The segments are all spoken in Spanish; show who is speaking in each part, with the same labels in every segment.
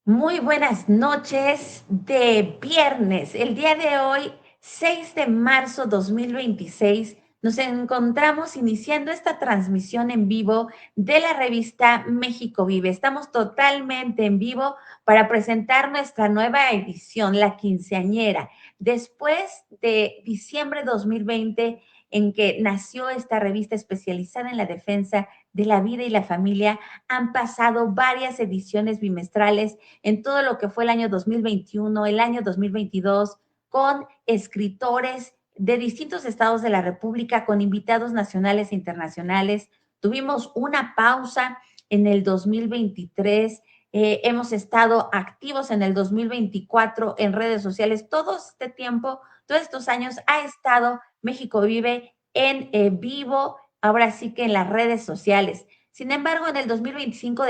Speaker 1: Muy buenas noches de viernes. El día de hoy, 6 de marzo 2026, nos encontramos iniciando esta transmisión en vivo de la revista México Vive. Estamos totalmente en vivo para presentar nuestra nueva edición, la quinceañera. Después de diciembre 2020, en que nació esta revista especializada en la defensa de la vida y la familia, han pasado varias ediciones bimestrales en todo lo que fue el año 2021, el año 2022, con escritores de distintos estados de la República, con invitados nacionales e internacionales. Tuvimos una pausa en el 2023, hemos estado activos en el 2024 en redes sociales. Todo este tiempo, todos estos años ha estado México Vive en vivo, ahora sí que en las redes sociales. Sin embargo, en el 2025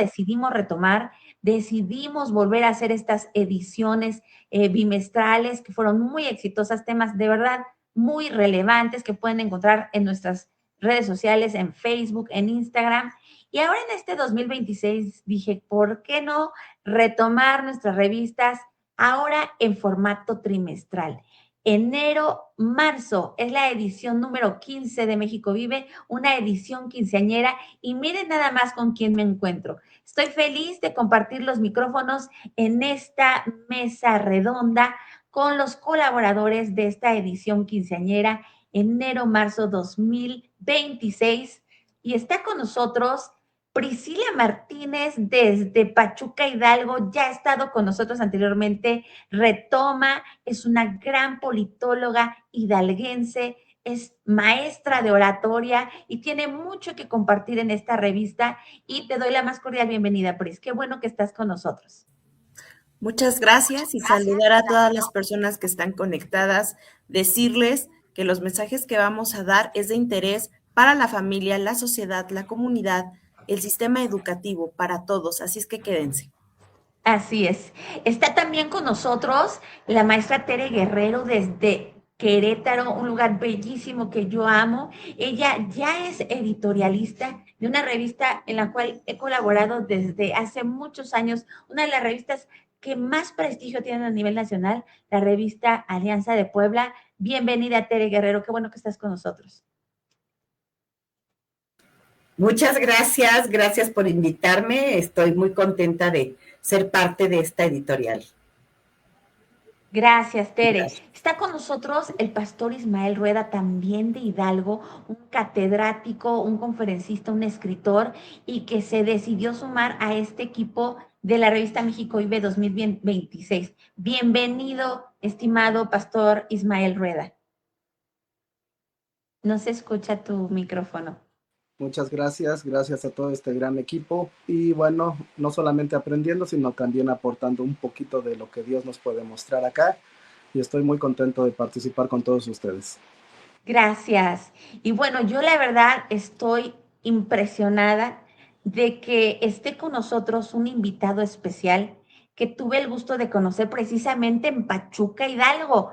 Speaker 1: decidimos volver a hacer estas ediciones bimestrales que fueron muy exitosas, temas de verdad muy relevantes que pueden encontrar en nuestras redes sociales, en Facebook, en Instagram. Y ahora en este 2026 dije, ¿por qué no retomar nuestras revistas ahora en formato trimestral? Enero, marzo es la edición número 15 de México Vive, una edición quinceañera, y miren nada más con quién me encuentro. Estoy feliz de compartir los micrófonos en esta mesa redonda con los colaboradores de esta edición quinceañera enero-marzo 2026. Y está con nosotros Priscila Martínez desde Pachuca Hidalgo. Ya ha estado con nosotros anteriormente. Retoma, es una gran politóloga hidalguense, es maestra de oratoria y tiene mucho que compartir en esta revista, y te doy la más cordial bienvenida, Pris. Qué bueno que estás con nosotros.
Speaker 2: Muchas gracias y saludar a todas las personas que están conectadas, decirles que los mensajes que vamos a dar es de interés para la familia, la sociedad, la comunidad, el sistema educativo, para todos, así es que quédense.
Speaker 1: Así es. Está también con nosotros la maestra Tere Guerrero desde Querétaro, un lugar bellísimo que yo amo. Ella ya es editorialista de una revista en la cual he colaborado desde hace muchos años, una de las revistas que más prestigio tienen a nivel nacional, la revista Alianza de Puebla. Bienvenida, Tere Guerrero, qué bueno que estás con nosotros.
Speaker 3: Muchas gracias, gracias por invitarme. Estoy muy contenta de ser parte de esta editorial.
Speaker 1: Gracias, Tere.
Speaker 3: Gracias.
Speaker 1: Está con nosotros el pastor Ismael Rueda, también de Hidalgo, un catedrático, un conferencista, un escritor, y que se decidió sumar a este equipo de la revista México Vive 2026. Bienvenido, estimado pastor Ismael Rueda. No se escucha tu micrófono.
Speaker 4: Muchas gracias, gracias a todo este gran equipo y bueno, no solamente aprendiendo, sino también aportando un poquito de lo que Dios nos puede mostrar acá, y estoy muy contento de participar con todos ustedes.
Speaker 1: Gracias. Y bueno, yo la verdad estoy impresionada de que esté con nosotros un invitado especial que tuve el gusto de conocer precisamente en Pachuca Hidalgo,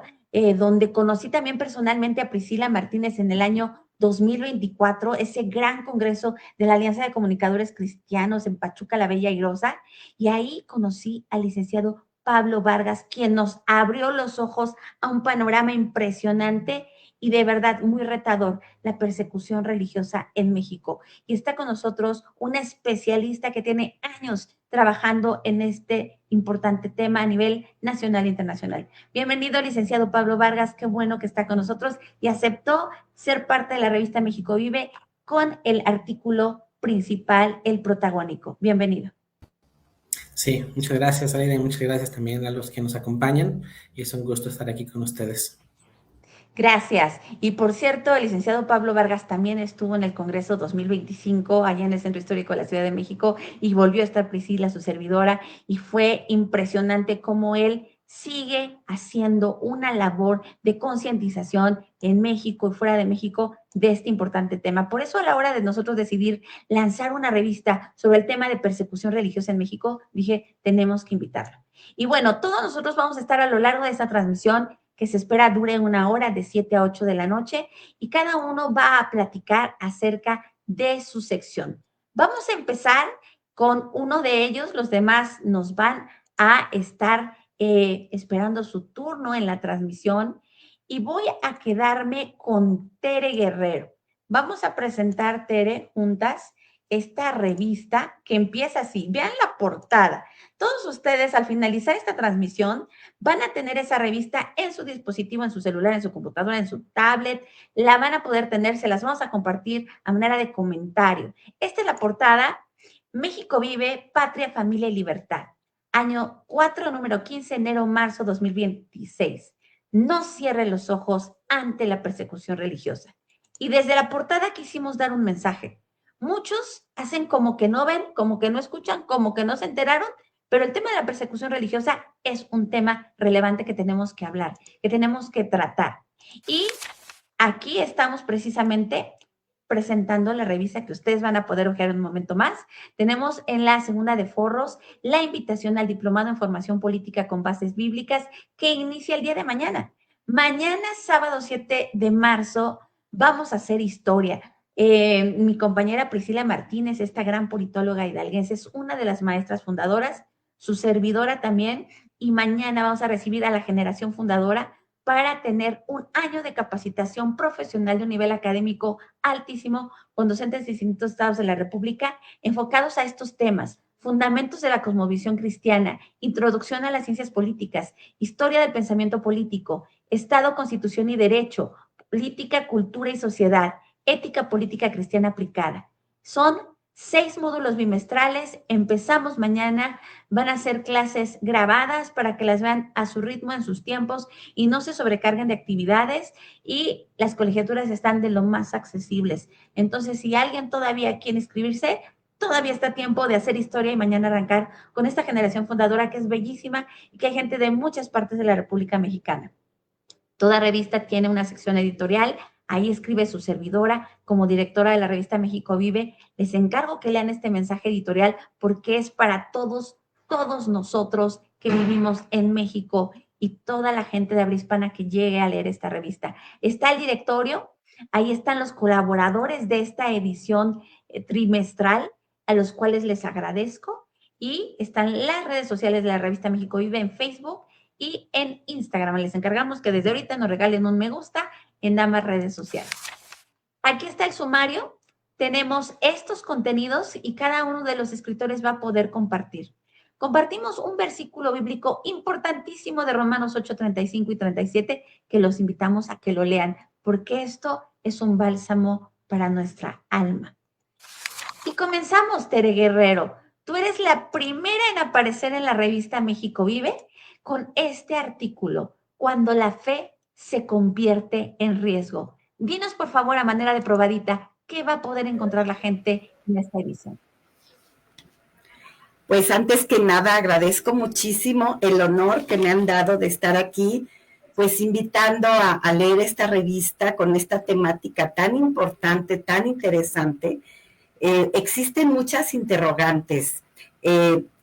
Speaker 1: donde conocí también personalmente a Priscila Martínez en el año 2024, ese gran congreso de la Alianza de Comunicadores Cristianos en Pachuca la Bella Airosa, y ahí conocí al licenciado Pablo Vargas, quien nos abrió los ojos a un panorama impresionante y de verdad muy retador, la persecución religiosa en México. Y está con nosotros una especialista que tiene años trabajando en este importante tema a nivel nacional e internacional. Bienvenido, licenciado Pablo Vargas, qué bueno que está con nosotros y aceptó ser parte de la revista México Vive con el artículo principal, el protagónico. Bienvenido.
Speaker 5: Sí, muchas gracias, Aida, y muchas gracias también a los que nos acompañan. Y es un gusto estar aquí con ustedes.
Speaker 1: Gracias. Y por cierto, el licenciado Pablo Vargas también estuvo en el Congreso 2025 allá en el Centro Histórico de la Ciudad de México, y volvió a estar Priscila, su servidora, y fue impresionante cómo él sigue haciendo una labor de concientización en México y fuera de México de este importante tema. Por eso, a la hora de nosotros decidir lanzar una revista sobre el tema de persecución religiosa en México, dije, tenemos que invitarlo. Y bueno, todos nosotros vamos a estar a lo largo de esta transmisión, que se espera dure 1 hora, de 7 a 8 de la noche, y cada uno va a platicar acerca de su sección. Vamos a empezar con uno de ellos, los demás nos van a estar esperando su turno en la transmisión y voy a quedarme con Tere Guerrero. Vamos a presentar, Tere, juntas esta revista que empieza así. Vean la portada. Todos ustedes al finalizar esta transmisión van a tener esa revista en su dispositivo, en su celular, en su computadora, en su tablet. La van a poder tener, se las vamos a compartir a manera de comentario. Esta es la portada. México vive, patria, familia y libertad. Año 4, número 15, enero-marzo 2026. No cierre los ojos ante la persecución religiosa. Y desde la portada quisimos dar un mensaje. Muchos hacen como que no ven, como que no escuchan, como que no se enteraron, pero el tema de la persecución religiosa es un tema relevante que tenemos que hablar, que tenemos que tratar. Y aquí estamos precisamente presentando la revista que ustedes van a poder ojear en un momento más. Tenemos en la segunda de forros la invitación al diplomado en formación política con bases bíblicas que inicia el día de mañana. Mañana, sábado 7 de marzo, vamos a hacer historia. Mi compañera Priscila Martínez, esta gran politóloga hidalguense, es una de las maestras fundadoras, su servidora también, y mañana vamos a recibir a la generación fundadora para tener un año de capacitación profesional de un nivel académico altísimo con docentes de distintos estados de la República enfocados a estos temas: fundamentos de la cosmovisión cristiana, introducción a las ciencias políticas, historia del pensamiento político, Estado, Constitución y Derecho, política, cultura y sociedad, ética política cristiana aplicada. Son 6 módulos bimestrales, empezamos mañana, van a ser clases grabadas para que las vean a su ritmo, en sus tiempos y no se sobrecarguen de actividades, y las colegiaturas están de lo más accesibles. Entonces, si alguien todavía quiere inscribirse, todavía está a tiempo de hacer historia y mañana arrancar con esta generación fundadora que es bellísima y que hay gente de muchas partes de la República Mexicana. Toda revista tiene una sección editorial. Ahí escribe su servidora como directora de la revista México Vive. Les encargo que lean este mensaje editorial porque es para todos nosotros que vivimos en México y toda la gente de habla hispana que llegue a leer esta revista. Está el directorio, ahí están los colaboradores de esta edición trimestral, a los cuales les agradezco, y están las redes sociales de la revista México Vive en Facebook y en Instagram. Les encargamos que desde ahorita nos regalen un me gusta en ambas redes sociales. Aquí está el sumario. Tenemos estos contenidos y cada uno de los escritores va a poder compartir. Compartimos un versículo bíblico importantísimo de Romanos 8, 35 y 37 que los invitamos a que lo lean, porque esto es un bálsamo para nuestra alma. Y comenzamos, Tere Guerrero. Tú eres la primera en aparecer en la revista México Vive con este artículo, cuando la fe se convierte en riesgo. Dinos, por favor, a manera de probadita, ¿qué va a poder encontrar la gente en esta edición?
Speaker 3: Pues antes que nada agradezco muchísimo el honor que me han dado de estar aquí, pues invitando a leer esta revista con esta temática tan importante, tan interesante. Existen muchas interrogantes.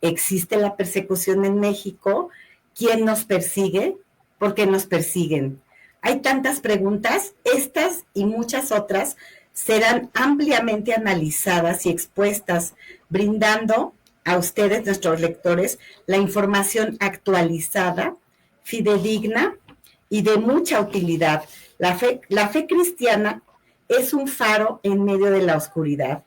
Speaker 3: ¿Existe la persecución en México? ¿Quién nos persigue? ¿Por qué nos persiguen? Hay tantas preguntas, estas y muchas otras serán ampliamente analizadas y expuestas, brindando a ustedes, nuestros lectores, la información actualizada, fidedigna y de mucha utilidad. La fe cristiana es un faro en medio de la oscuridad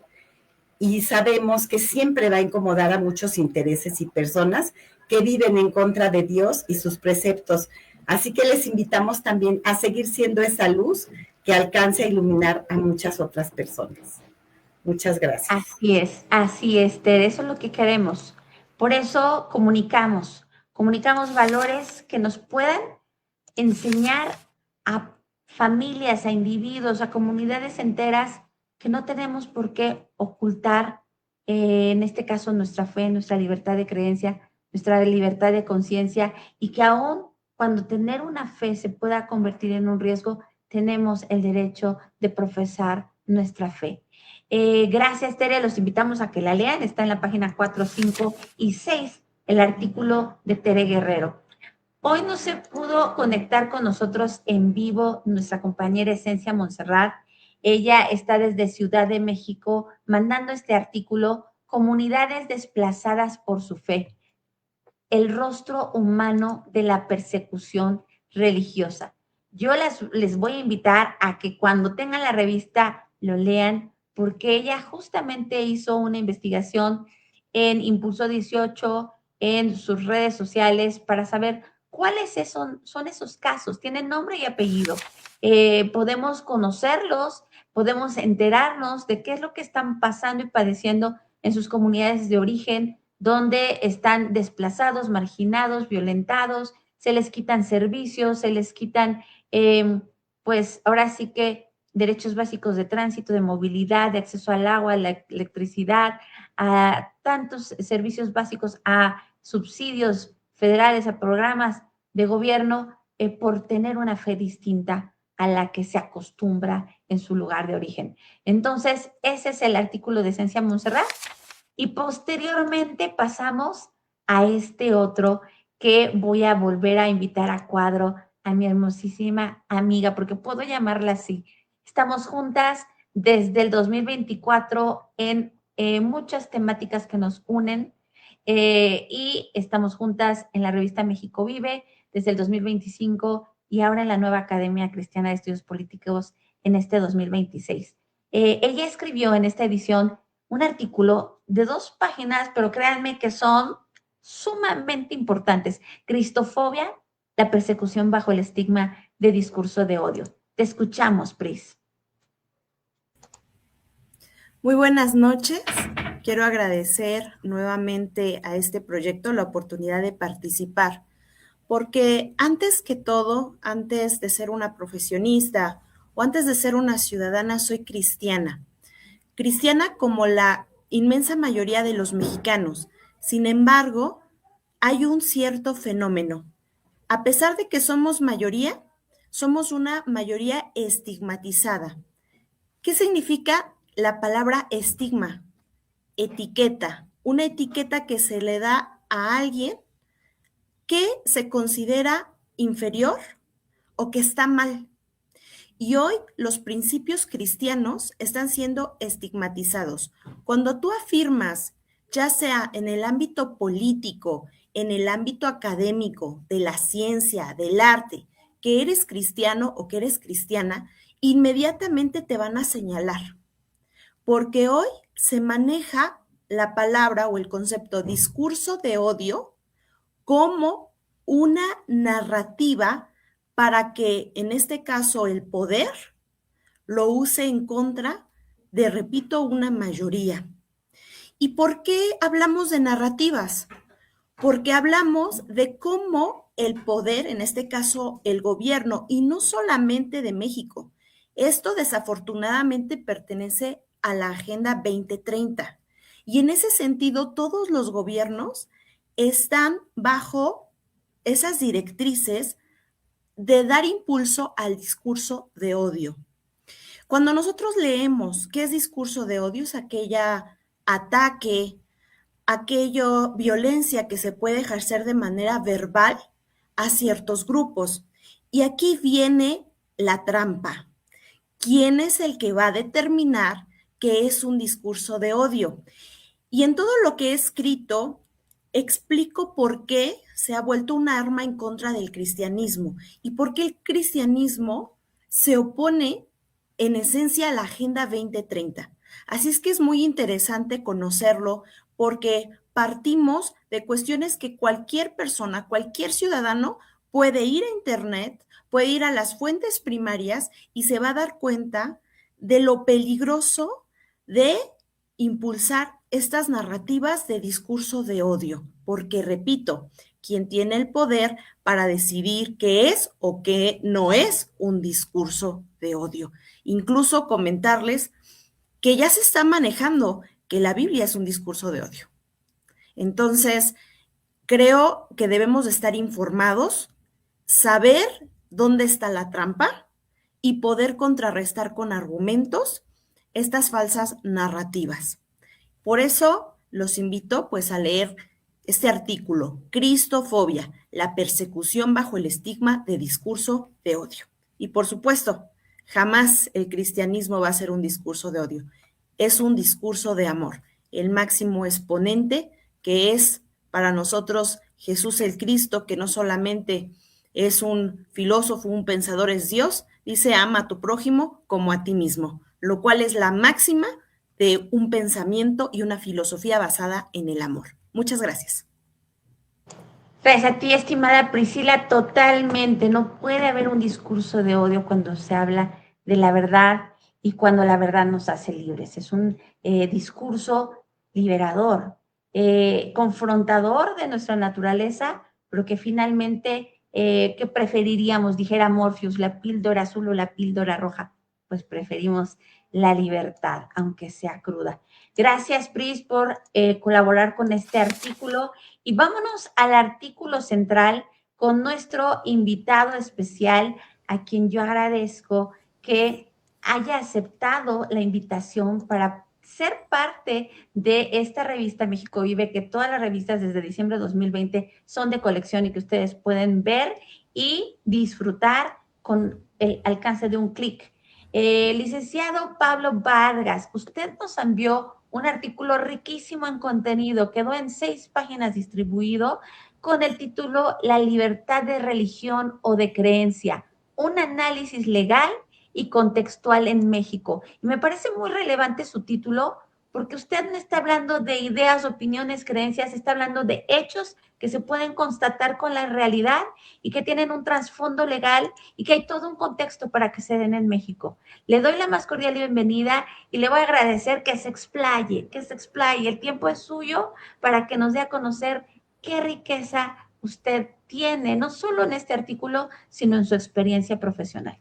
Speaker 3: y sabemos que siempre va a incomodar a muchos intereses y personas que viven en contra de Dios y sus preceptos. Así que les invitamos también a seguir siendo esa luz que alcance a iluminar a muchas otras personas. Muchas gracias.
Speaker 1: Así es, Tere, eso es lo que queremos. Por eso comunicamos valores que nos puedan enseñar a familias, a individuos, a comunidades enteras que no tenemos por qué ocultar, en este caso, nuestra fe, nuestra libertad de creencia, nuestra libertad de conciencia, y que aún cuando tener una fe se pueda convertir en un riesgo, tenemos el derecho de profesar nuestra fe. Gracias, Tere, los invitamos a que la lean. Está en la página 4, 5 y 6 el artículo de Tere Guerrero. Hoy no se pudo conectar con nosotros en vivo nuestra compañera Esencia Montserrat. Ella está desde Ciudad de México mandando este artículo, Comunidades desplazadas por su fe. el rostro humano de la persecución religiosa. Yo les voy a invitar a que cuando tengan la revista lo lean, porque ella justamente hizo una investigación en Impulso 18, en sus redes sociales, para saber cuáles son esos casos. Tienen nombre y apellido. Podemos conocerlos, podemos enterarnos de qué es lo que están pasando y padeciendo en sus comunidades de origen, donde están desplazados, marginados, violentados, se les quitan servicios, se les quitan, pues ahora sí que derechos básicos de tránsito, de movilidad, de acceso al agua, a la electricidad, a tantos servicios básicos, a subsidios federales, a programas de gobierno, por tener una fe distinta a la que se acostumbra en su lugar de origen. Entonces, ese es el artículo de Esencia Montserrat. Y posteriormente pasamos a este otro que voy a volver a invitar a cuadro a mi hermosísima amiga, porque puedo llamarla así. Estamos juntas desde el 2024 en muchas temáticas que nos unen, y estamos juntas en la revista México Vive desde el 2025 y ahora en la nueva Academia Cristiana de Estudios Políticos en este 2026. Ella escribió en esta edición un artículo de 2 páginas, pero créanme que son sumamente importantes. Cristofobia, la persecución bajo el estigma de discurso de odio. Te escuchamos, Pris.
Speaker 2: Muy buenas noches. Quiero agradecer nuevamente a este proyecto la oportunidad de participar, porque antes que todo, antes de ser una profesionista o antes de ser una ciudadana, soy cristiana. Cristiana como la inmensa mayoría de los mexicanos. Sin embargo, hay un cierto fenómeno. A pesar de que somos mayoría, somos una mayoría estigmatizada. ¿Qué significa la palabra estigma? Etiqueta. Una etiqueta que se le da a alguien que se considera inferior o que está mal. Y hoy los principios cristianos están siendo estigmatizados. Cuando tú afirmas, ya sea en el ámbito político, en el ámbito académico, de la ciencia, del arte, que eres cristiano o que eres cristiana, inmediatamente te van a señalar. Porque hoy se maneja la palabra o el concepto discurso de odio como una narrativa para que, en este caso, el poder lo use en contra de, repito, una mayoría. ¿Y por qué hablamos de narrativas? Porque hablamos de cómo el poder, en este caso el gobierno, y no solamente de México, esto desafortunadamente pertenece a la Agenda 2030. Y en ese sentido, todos los gobiernos están bajo esas directrices de dar impulso al discurso de odio. Cuando nosotros leemos qué es discurso de odio, es aquella ataque, aquello violencia que se puede ejercer de manera verbal a ciertos grupos. Y aquí viene la trampa. ¿Quién es el que va a determinar qué es un discurso de odio? Y en todo lo que he escrito, explico por qué se ha vuelto un arma en contra del cristianismo y por qué el cristianismo se opone en esencia a la Agenda 2030. Así es que es muy interesante conocerlo porque partimos de cuestiones que cualquier persona, cualquier ciudadano puede ir a Internet, puede ir a las fuentes primarias y se va a dar cuenta de lo peligroso de impulsar estas narrativas de discurso de odio, porque repito, quien tiene el poder para decidir qué es o qué no es un discurso de odio. Incluso comentarles que ya se está manejando que la Biblia es un discurso de odio. Entonces, creo que debemos de estar informados, saber dónde está la trampa y poder contrarrestar con argumentos estas falsas narrativas. Por eso los invito pues a leer este artículo, Cristofobia, la persecución bajo el estigma de discurso de odio. Y por supuesto, jamás el cristianismo va a ser un discurso de odio, es un discurso de amor. El máximo exponente que es para nosotros Jesús el Cristo, que no solamente es un filósofo, un pensador, es Dios, dice: ama a tu prójimo como a ti mismo, lo cual es la máxima de un pensamiento y una filosofía basada en el amor. Muchas gracias.
Speaker 1: Gracias a ti, estimada Priscila, totalmente. No puede haber un discurso de odio cuando se habla de la verdad y cuando la verdad nos hace libres. Es un discurso liberador, confrontador de nuestra naturaleza, pero que finalmente, ¿qué preferiríamos? Dijera Morpheus, la píldora azul o la píldora roja. Pues preferimos la libertad, aunque sea cruda. Gracias, Pris, por colaborar con este artículo. Y vámonos al artículo central con nuestro invitado especial, a quien yo agradezco que haya aceptado la invitación para ser parte de esta revista México Vive, que todas las revistas desde diciembre de 2020 son de colección y que ustedes pueden ver y disfrutar con el alcance de un clic. Licenciado Pablo Vargas, usted nos envió un artículo riquísimo en contenido, quedó en 6 páginas distribuido con el título La libertad de religión o de creencia, un análisis legal y contextual en México. Y me parece muy relevante su título porque usted no está hablando de ideas, opiniones, creencias, está hablando de hechos que se pueden constatar con la realidad y que tienen un trasfondo legal y que hay todo un contexto para que se den en México. Le doy la más cordial bienvenida y le voy a agradecer que se explaye. El tiempo es suyo para que nos dé a conocer qué riqueza usted tiene, no solo en este artículo, sino en su experiencia profesional.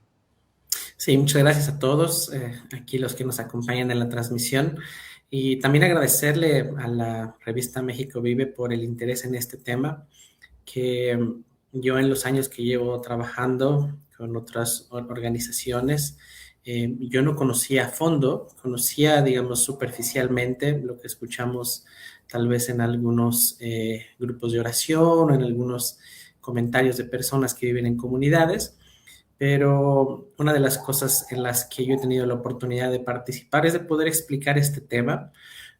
Speaker 5: Sí, muchas gracias a todos, aquí los que nos acompañan en la transmisión, y también agradecerle a la revista México Vive por el interés en este tema, que yo en los años que llevo trabajando con otras organizaciones, yo no conocía a fondo, conocía, digamos, superficialmente lo que escuchamos tal vez en algunos grupos de oración o en algunos comentarios de personas que viven en comunidades. Pero una de las cosas en las que yo he tenido la oportunidad de participar es de poder explicar este tema,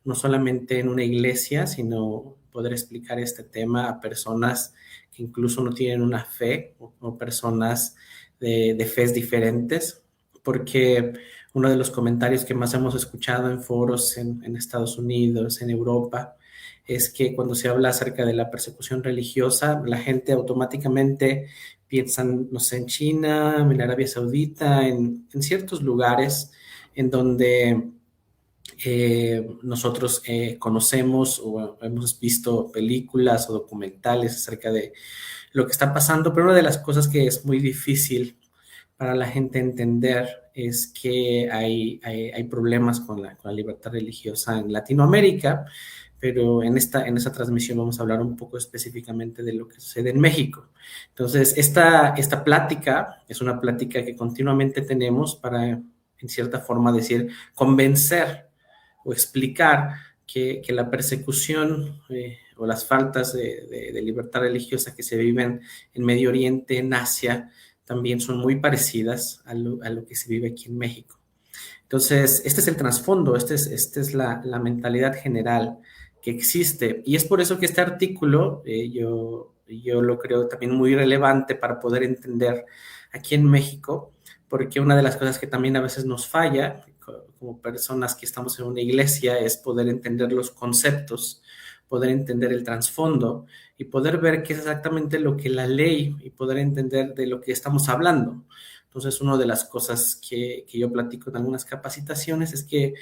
Speaker 5: no solamente en una iglesia, sino poder explicar este tema a personas que incluso no tienen una fe o personas de fes diferentes, porque uno de los comentarios que más hemos escuchado en foros en Estados Unidos, en Europa, es que cuando se habla acerca de la persecución religiosa, la gente automáticamente piensan, no sé, en China, en Arabia Saudita, en ciertos lugares en donde nosotros conocemos o hemos visto películas o documentales acerca de lo que está pasando, pero una de las cosas que es muy difícil para la gente entender es que hay problemas con la libertad religiosa en Latinoamérica, pero en esta transmisión vamos a hablar un poco específicamente de lo que sucede en México. Entonces, esta plática es una plática que continuamente tenemos para, en cierta forma, decir, convencer o explicar que la persecución o las faltas de libertad religiosa que se viven en Medio Oriente, en Asia, también son muy parecidas a lo que se vive aquí en México. Entonces, este es el trasfondo, esta es la mentalidad general que existe. Y es por eso que este artículo yo lo creo también muy relevante para poder entender aquí en México, porque una de las cosas que también a veces nos falla como personas que estamos en una iglesia es poder entender los conceptos, poder entender el trasfondo y poder ver qué es exactamente lo que la ley y poder entender de lo que estamos hablando. Entonces, una de las cosas que yo platico en algunas capacitaciones es que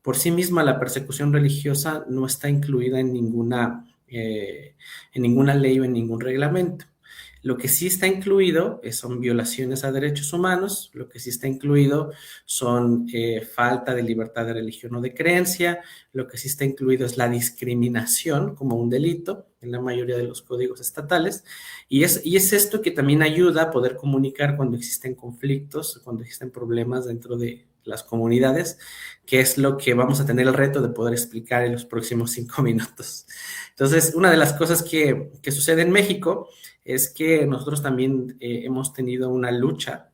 Speaker 5: por sí misma la persecución religiosa no está incluida en ninguna ley o en ningún reglamento. Lo que sí está incluido son violaciones a derechos humanos, lo que sí está incluido son falta de libertad de religión o de creencia, lo que sí está incluido es la discriminación como un delito en la mayoría de los códigos estatales, y es esto que también ayuda a poder comunicar cuando existen conflictos, cuando existen problemas dentro de las comunidades, que es lo que vamos a tener el reto de poder explicar en los próximos 5 minutos. Entonces, una de las cosas que sucede en México es que nosotros también hemos tenido una lucha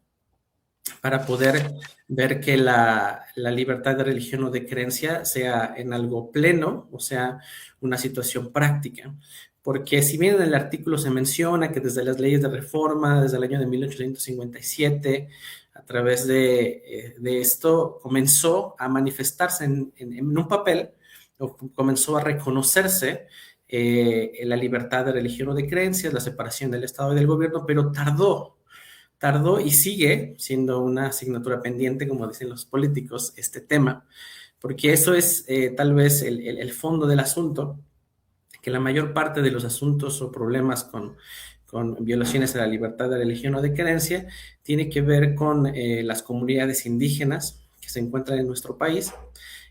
Speaker 5: para poder ver que la libertad de religión o de creencia sea en algo pleno, o sea, una situación práctica. porque si bien en el artículo se menciona que desde las leyes de reforma, desde el año de 1857, a través de esto comenzó a manifestarse en un papel, o comenzó a reconocerse la libertad de religión o de creencias, la separación del Estado y del gobierno, pero tardó y sigue siendo una asignatura pendiente, como dicen los políticos, este tema, porque eso es tal vez el fondo del asunto, que la mayor parte de los asuntos o problemas con violaciones a la libertad de religión o de creencia tiene que ver con las comunidades indígenas que se encuentran en nuestro país.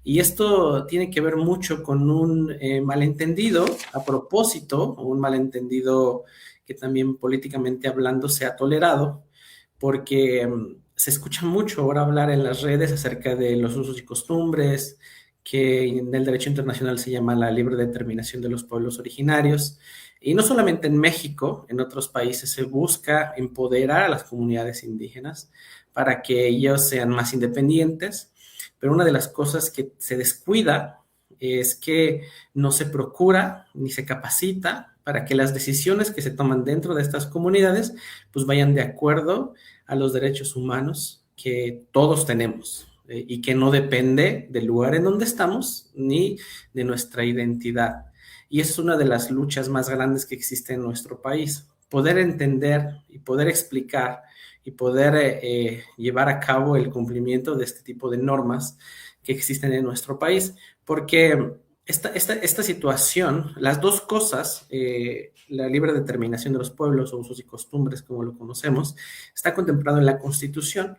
Speaker 5: Y esto tiene que ver mucho con un malentendido a propósito, o un malentendido que también políticamente hablando se ha tolerado, porque se escucha mucho ahora hablar en las redes acerca de los usos y costumbres, que en el derecho internacional se llama la libre determinación de los pueblos originarios. Y no solamente en México, en otros países se busca empoderar a las comunidades indígenas para que ellos sean más independientes, pero una de las cosas que se descuida es que no se procura ni se capacita para que las decisiones que se toman dentro de estas comunidades pues vayan de acuerdo a los derechos humanos que todos tenemos y que no depende del lugar en donde estamos ni de nuestra identidad. Y esa es una de las luchas más grandes que existe en nuestro país, poder entender y poder explicar y poder llevar a cabo el cumplimiento de este tipo de normas que existen en nuestro país, porque esta situación, las dos cosas, la libre determinación de los pueblos o usos y costumbres, como lo conocemos, está contemplado en la Constitución,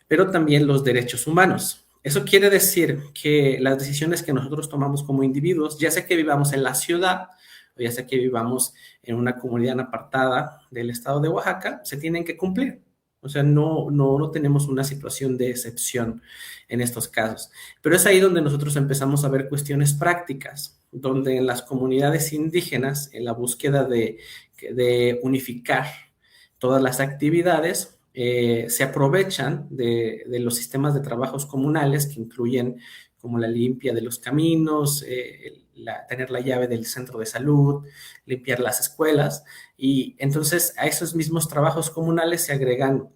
Speaker 5: pero también los derechos humanos. Eso quiere decir que las decisiones que nosotros tomamos como individuos, ya sea que vivamos en la ciudad o ya sea que vivamos en una comunidad apartada del estado de Oaxaca, se tienen que cumplir. O sea, no tenemos una situación de excepción en estos casos. Pero es ahí donde nosotros empezamos a ver cuestiones prácticas, donde en las comunidades indígenas, en la búsqueda de unificar todas las actividades, se aprovechan de los sistemas de trabajos comunales que incluyen como la limpia de los caminos, tener la llave del centro de salud, limpiar las escuelas, y entonces a esos mismos trabajos comunales se agregan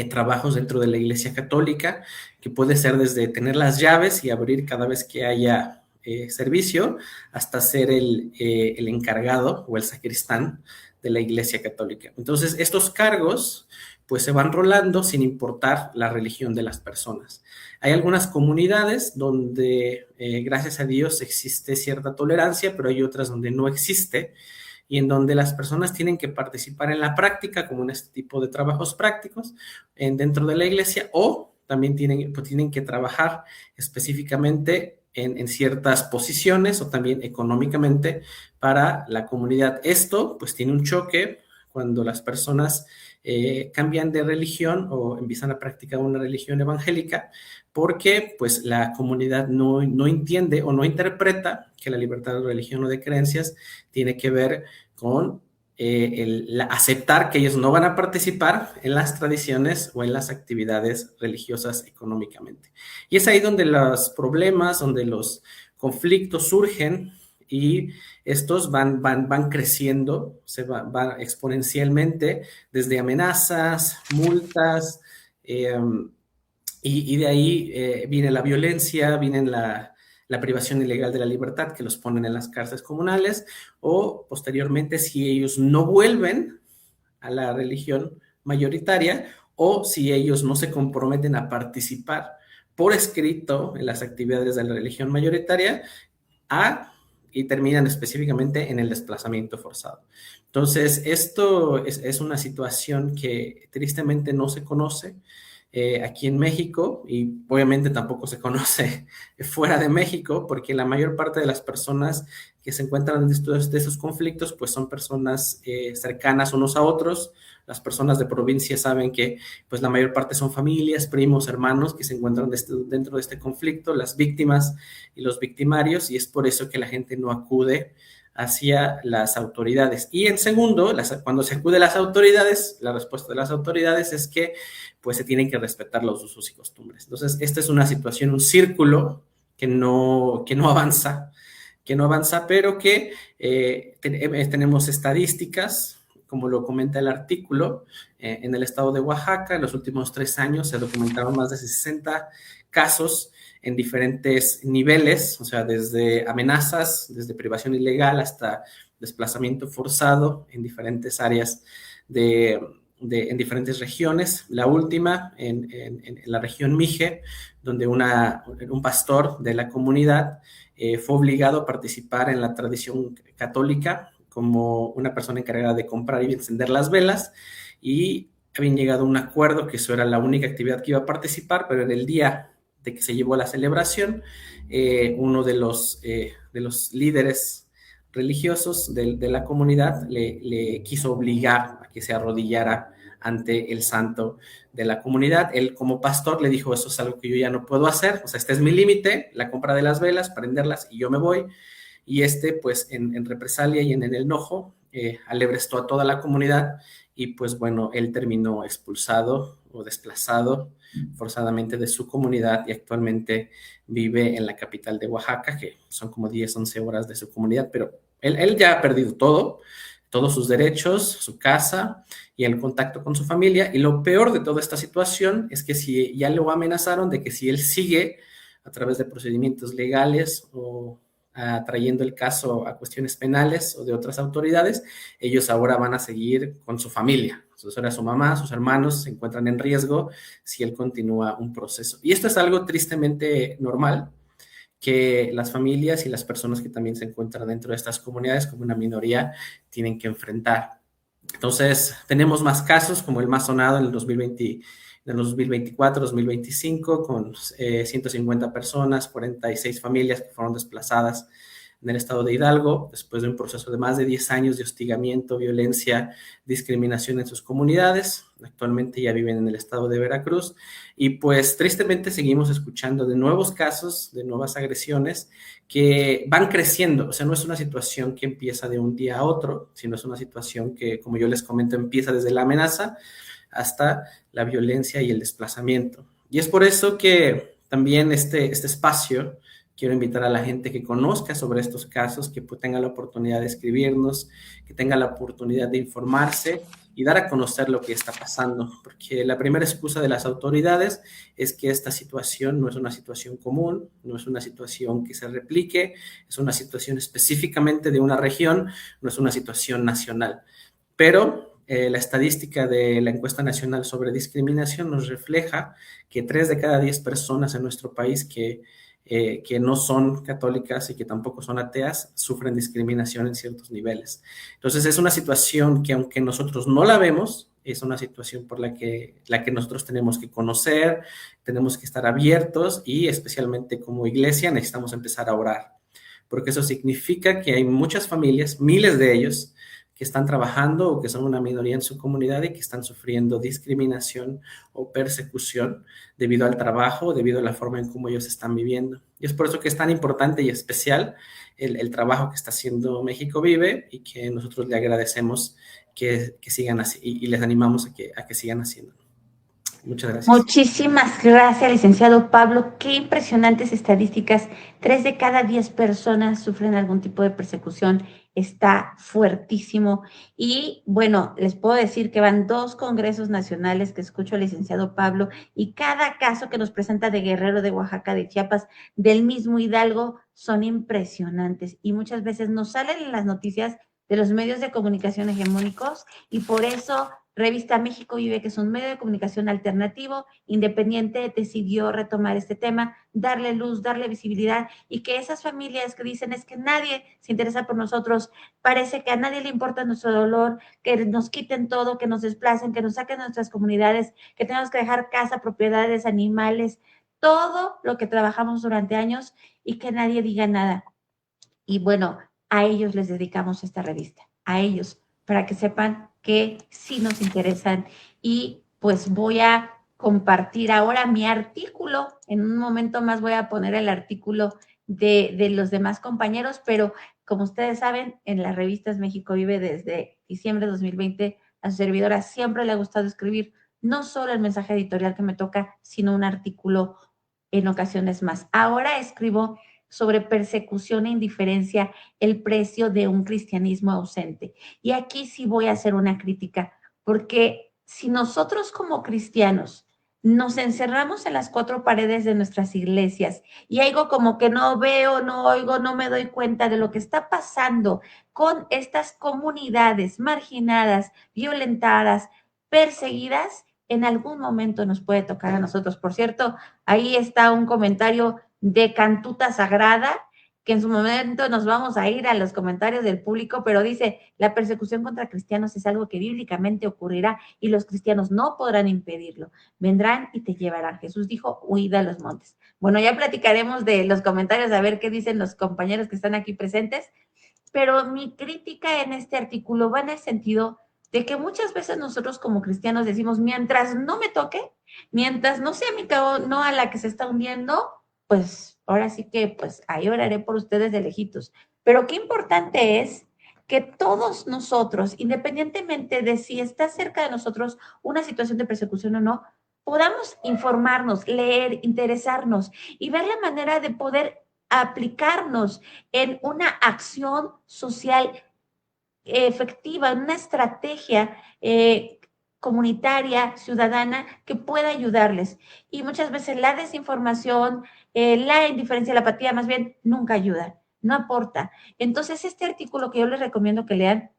Speaker 5: trabajos dentro de la Iglesia Católica, que puede ser desde tener las llaves y abrir cada vez que haya servicio, hasta ser el encargado o el sacristán de la Iglesia Católica. Entonces, estos cargos pues se van rolando sin importar la religión de las personas. Hay algunas comunidades donde, gracias a Dios, existe cierta tolerancia, pero hay otras donde no existe, y en donde las personas tienen que participar en la práctica, como en este tipo de trabajos prácticos, dentro de la iglesia, o también tienen que trabajar específicamente en ciertas posiciones o también económicamente para la comunidad. Esto pues tiene un choque cuando las personas cambian de religión o empiezan a practicar una religión evangélica, porque pues la comunidad no entiende o no interpreta que la libertad de religión o de creencias tiene que ver con aceptar que ellos no van a participar en las tradiciones o en las actividades religiosas económicamente. Y es ahí donde los problemas, donde los conflictos surgen, y estos van creciendo, van exponencialmente, desde amenazas, multas, y de ahí viene la violencia, viene la privación ilegal de la libertad, que los ponen en las cárceles comunales, o posteriormente, si ellos no vuelven a la religión mayoritaria, o si ellos no se comprometen a participar por escrito en las actividades de la religión mayoritaria, y terminan específicamente en el desplazamiento forzado. Entonces, esto es una situación que tristemente no se conoce aquí en México, y obviamente tampoco se conoce fuera de México, porque la mayor parte de las personas que se encuentran en estos conflictos pues son personas cercanas unos a otros. Las personas de provincia saben que pues la mayor parte son familias, primos, hermanos que se encuentran dentro de este conflicto, las víctimas y los victimarios, y es por eso que la gente no acude hacia las autoridades. Y en segundo, cuando se acude a las autoridades, la respuesta de las autoridades es que pues se tienen que respetar los usos y costumbres. Entonces, esta es una situación, un círculo que no avanza, que no avanza, pero que tenemos estadísticas, como lo comenta el artículo, en el estado de Oaxaca, en los últimos 3 años se documentaron más de 60 casos en diferentes niveles, o sea, desde amenazas, desde privación ilegal hasta desplazamiento forzado en diferentes áreas en diferentes regiones. La última en la región Mije, donde un pastor de la comunidad fue obligado a participar en la tradición católica como una persona encargada de comprar y encender las velas, y habían llegado a un acuerdo que eso era la única actividad que iba a participar, pero en el día de que se llevó a la celebración, uno de los líderes religiosos de la comunidad le quiso obligar a que se arrodillara ante el santo de la comunidad. Él, como pastor, le dijo: eso es algo que yo ya no puedo hacer, o sea, este es mi límite, la compra de las velas, prenderlas y yo me voy. Y pues en represalia y en el enojo, alebrestó a toda la comunidad, y pues bueno, él terminó expulsado o desplazado forzadamente de su comunidad, y actualmente vive en la capital de Oaxaca, que son como 10, 11 horas de su comunidad, pero él ya ha perdido todos sus derechos, su casa y el contacto con su familia. Y lo peor de toda esta situación es que si ya lo amenazaron de que si él sigue a través de procedimientos legales o trayendo el caso a cuestiones penales o de otras autoridades, ellos ahora van a seguir con su familia. Entonces ahora su mamá, sus hermanos se encuentran en riesgo si él continúa un proceso. Y esto es algo tristemente normal, que las familias y las personas que también se encuentran dentro de estas comunidades como una minoría tienen que enfrentar. Entonces, tenemos más casos, como el más sonado en el 2024, 2025, con 150 personas, 46 familias que fueron desplazadas en el estado de Hidalgo, después de un proceso de más de 10 años de hostigamiento, violencia, discriminación en sus comunidades. Actualmente ya viven en el estado de Veracruz, y pues tristemente seguimos escuchando de nuevos casos, de nuevas agresiones que van creciendo. O sea, no es una situación que empieza de un día a otro, sino es una situación que, como yo les comento, empieza desde la amenaza hasta la violencia y el desplazamiento. Y es por eso que también este espacio, quiero invitar a la gente que conozca sobre estos casos, que tenga la oportunidad de escribirnos, que tenga la oportunidad de informarse y dar a conocer lo que está pasando, porque la primera excusa de las autoridades es que esta situación no es una situación común, no es una situación que se replique, es una situación específicamente de una región, no es una situación nacional. Pero la estadística de la encuesta nacional sobre discriminación nos refleja que 3 de cada 10 personas en nuestro país que no son católicas y que tampoco son ateas sufren discriminación en ciertos niveles. Entonces es una situación que, aunque nosotros no la vemos, es una situación por la que nosotros tenemos que conocer, tenemos que estar abiertos, y especialmente como iglesia necesitamos empezar a orar, porque eso significa que hay muchas familias, miles de ellos, que están trabajando o que son una minoría en su comunidad y que están sufriendo discriminación o persecución debido al trabajo, debido a la forma en cómo ellos están viviendo. Y es por eso que es tan importante y especial el trabajo que está haciendo México Vive, y que nosotros le agradecemos que sigan así, y les animamos a que sigan haciendo. Muchas gracias.
Speaker 1: Muchísimas gracias, licenciado Pablo. Qué impresionantes estadísticas. 3 de cada 10 personas sufren algún tipo de persecución. Está fuertísimo. Y bueno, les puedo decir que van 2 congresos nacionales que escucho al licenciado Pablo, y cada caso que nos presenta de Guerrero, de Oaxaca, de Chiapas, del mismo Hidalgo, son impresionantes. Y muchas veces nos salen en las noticias de los medios de comunicación hegemónicos, y por eso Revista México Vive, que es un medio de comunicación alternativo, independiente, decidió retomar este tema, darle luz, darle visibilidad, y que esas familias que dicen es que nadie se interesa por nosotros, parece que a nadie le importa nuestro dolor, que nos quiten todo, que nos desplacen, que nos saquen de nuestras comunidades, que tenemos que dejar casa, propiedades, animales, todo lo que trabajamos durante años, y que nadie diga nada. Y bueno, a ellos les dedicamos esta revista, a ellos, para que sepan que sí nos interesan. Y pues voy a compartir ahora mi artículo. En un momento más voy a poner el artículo de los demás compañeros, pero como ustedes saben, en las revistas México Vive desde diciembre de 2020, a su servidora siempre le ha gustado escribir no solo el mensaje editorial que me toca, sino un artículo en ocasiones más. Ahora escribo sobre persecución e indiferencia, el precio de un cristianismo ausente. Y aquí sí voy a hacer una crítica, porque si nosotros como cristianos nos encerramos en las cuatro paredes de nuestras iglesias y algo como que no veo, no oigo, no me doy cuenta de lo que está pasando con estas comunidades marginadas, violentadas, perseguidas, en algún momento nos puede tocar a nosotros. Por cierto, ahí está un comentario de Cantuta Sagrada, que en su momento nos vamos a ir a los comentarios del público, pero dice, la persecución contra cristianos es algo que bíblicamente ocurrirá y los cristianos no podrán impedirlo. Vendrán y te llevarán. Jesús dijo, huid a los montes. Bueno, ya platicaremos de los comentarios, a ver qué dicen los compañeros que están aquí presentes, pero mi crítica en este artículo va en el sentido de que muchas veces nosotros como cristianos decimos, mientras no me toque, mientras no sea mi no a la que se está hundiendo, pues ahora sí que pues ahí oraré por ustedes de lejitos. Pero qué importante es que todos nosotros, independientemente de si está cerca de nosotros una situación de persecución o no, podamos informarnos, leer, interesarnos y ver la manera de poder aplicarnos en una acción social efectiva, en una estrategia comunitaria, ciudadana, que pueda ayudarles. Y muchas veces la desinformación, la indiferencia, la apatía, más bien, nunca ayuda, no aporta. Entonces, este artículo que yo les recomiendo que lean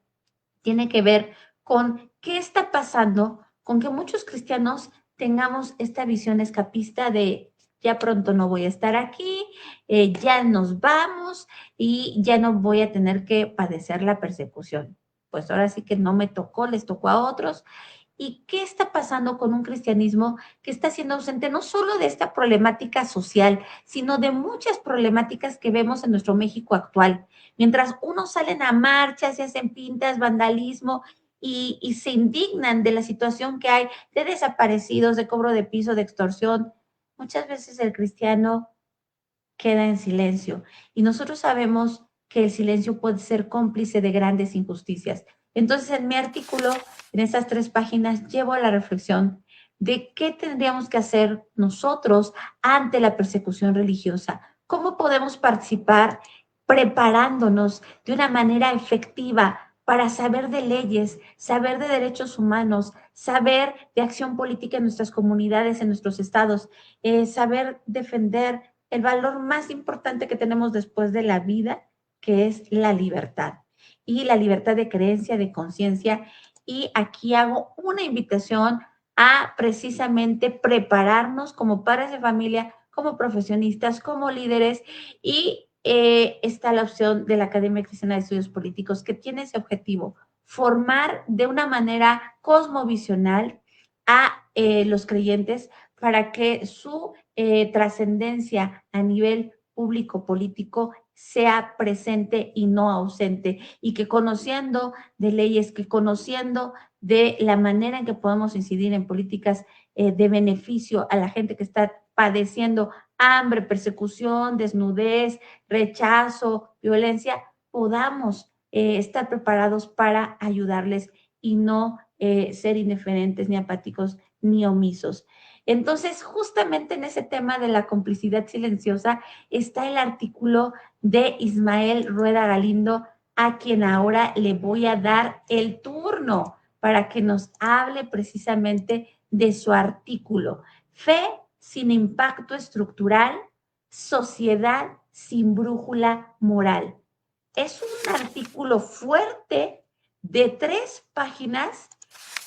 Speaker 1: tiene que ver con qué está pasando, con que muchos cristianos tengamos esta visión escapista de ya pronto no voy a estar aquí, ya nos vamos y ya no voy a tener que padecer la persecución. Pues ahora sí que no me tocó, les tocó a otros. ¿Y qué está pasando con un cristianismo que está siendo ausente no solo de esta problemática social, sino de muchas problemáticas que vemos en nuestro México actual? Mientras unos salen a marchas, se hacen pintas, vandalismo y se indignan de la situación que hay de desaparecidos, de cobro de piso, de extorsión, muchas veces el cristiano queda en silencio y nosotros sabemos que el silencio puede ser cómplice de grandes injusticias. Entonces, en mi artículo, en esas 3 páginas, llevo a la reflexión de qué tendríamos que hacer nosotros ante la persecución religiosa, cómo podemos participar preparándonos de una manera efectiva para saber de leyes, saber de derechos humanos, saber de acción política en nuestras comunidades, en nuestros estados, saber defender el valor más importante que tenemos después de la vida, que es la libertad. Y la libertad de creencia, de conciencia. Y aquí hago una invitación a precisamente prepararnos como padres de familia, como profesionistas, como líderes. Y está la opción de la Academia Cristiana de Estudios Políticos, que tiene ese objetivo, formar de una manera cosmovisional a los creyentes para que su trascendencia a nivel público político sea presente y no ausente, y que conociendo de leyes, que conociendo de la manera en que podemos incidir en políticas de beneficio a la gente que está padeciendo hambre, persecución, desnudez, rechazo, violencia, podamos estar preparados para ayudarles y no ser indiferentes, ni apáticos, ni omisos. Entonces, justamente en ese tema de la complicidad silenciosa está el artículo de Ismael Rueda Galindo, a quien ahora le voy a dar el turno para que nos hable precisamente de su artículo. Fe sin impacto estructural, sociedad sin brújula moral. Es un artículo fuerte de 3 páginas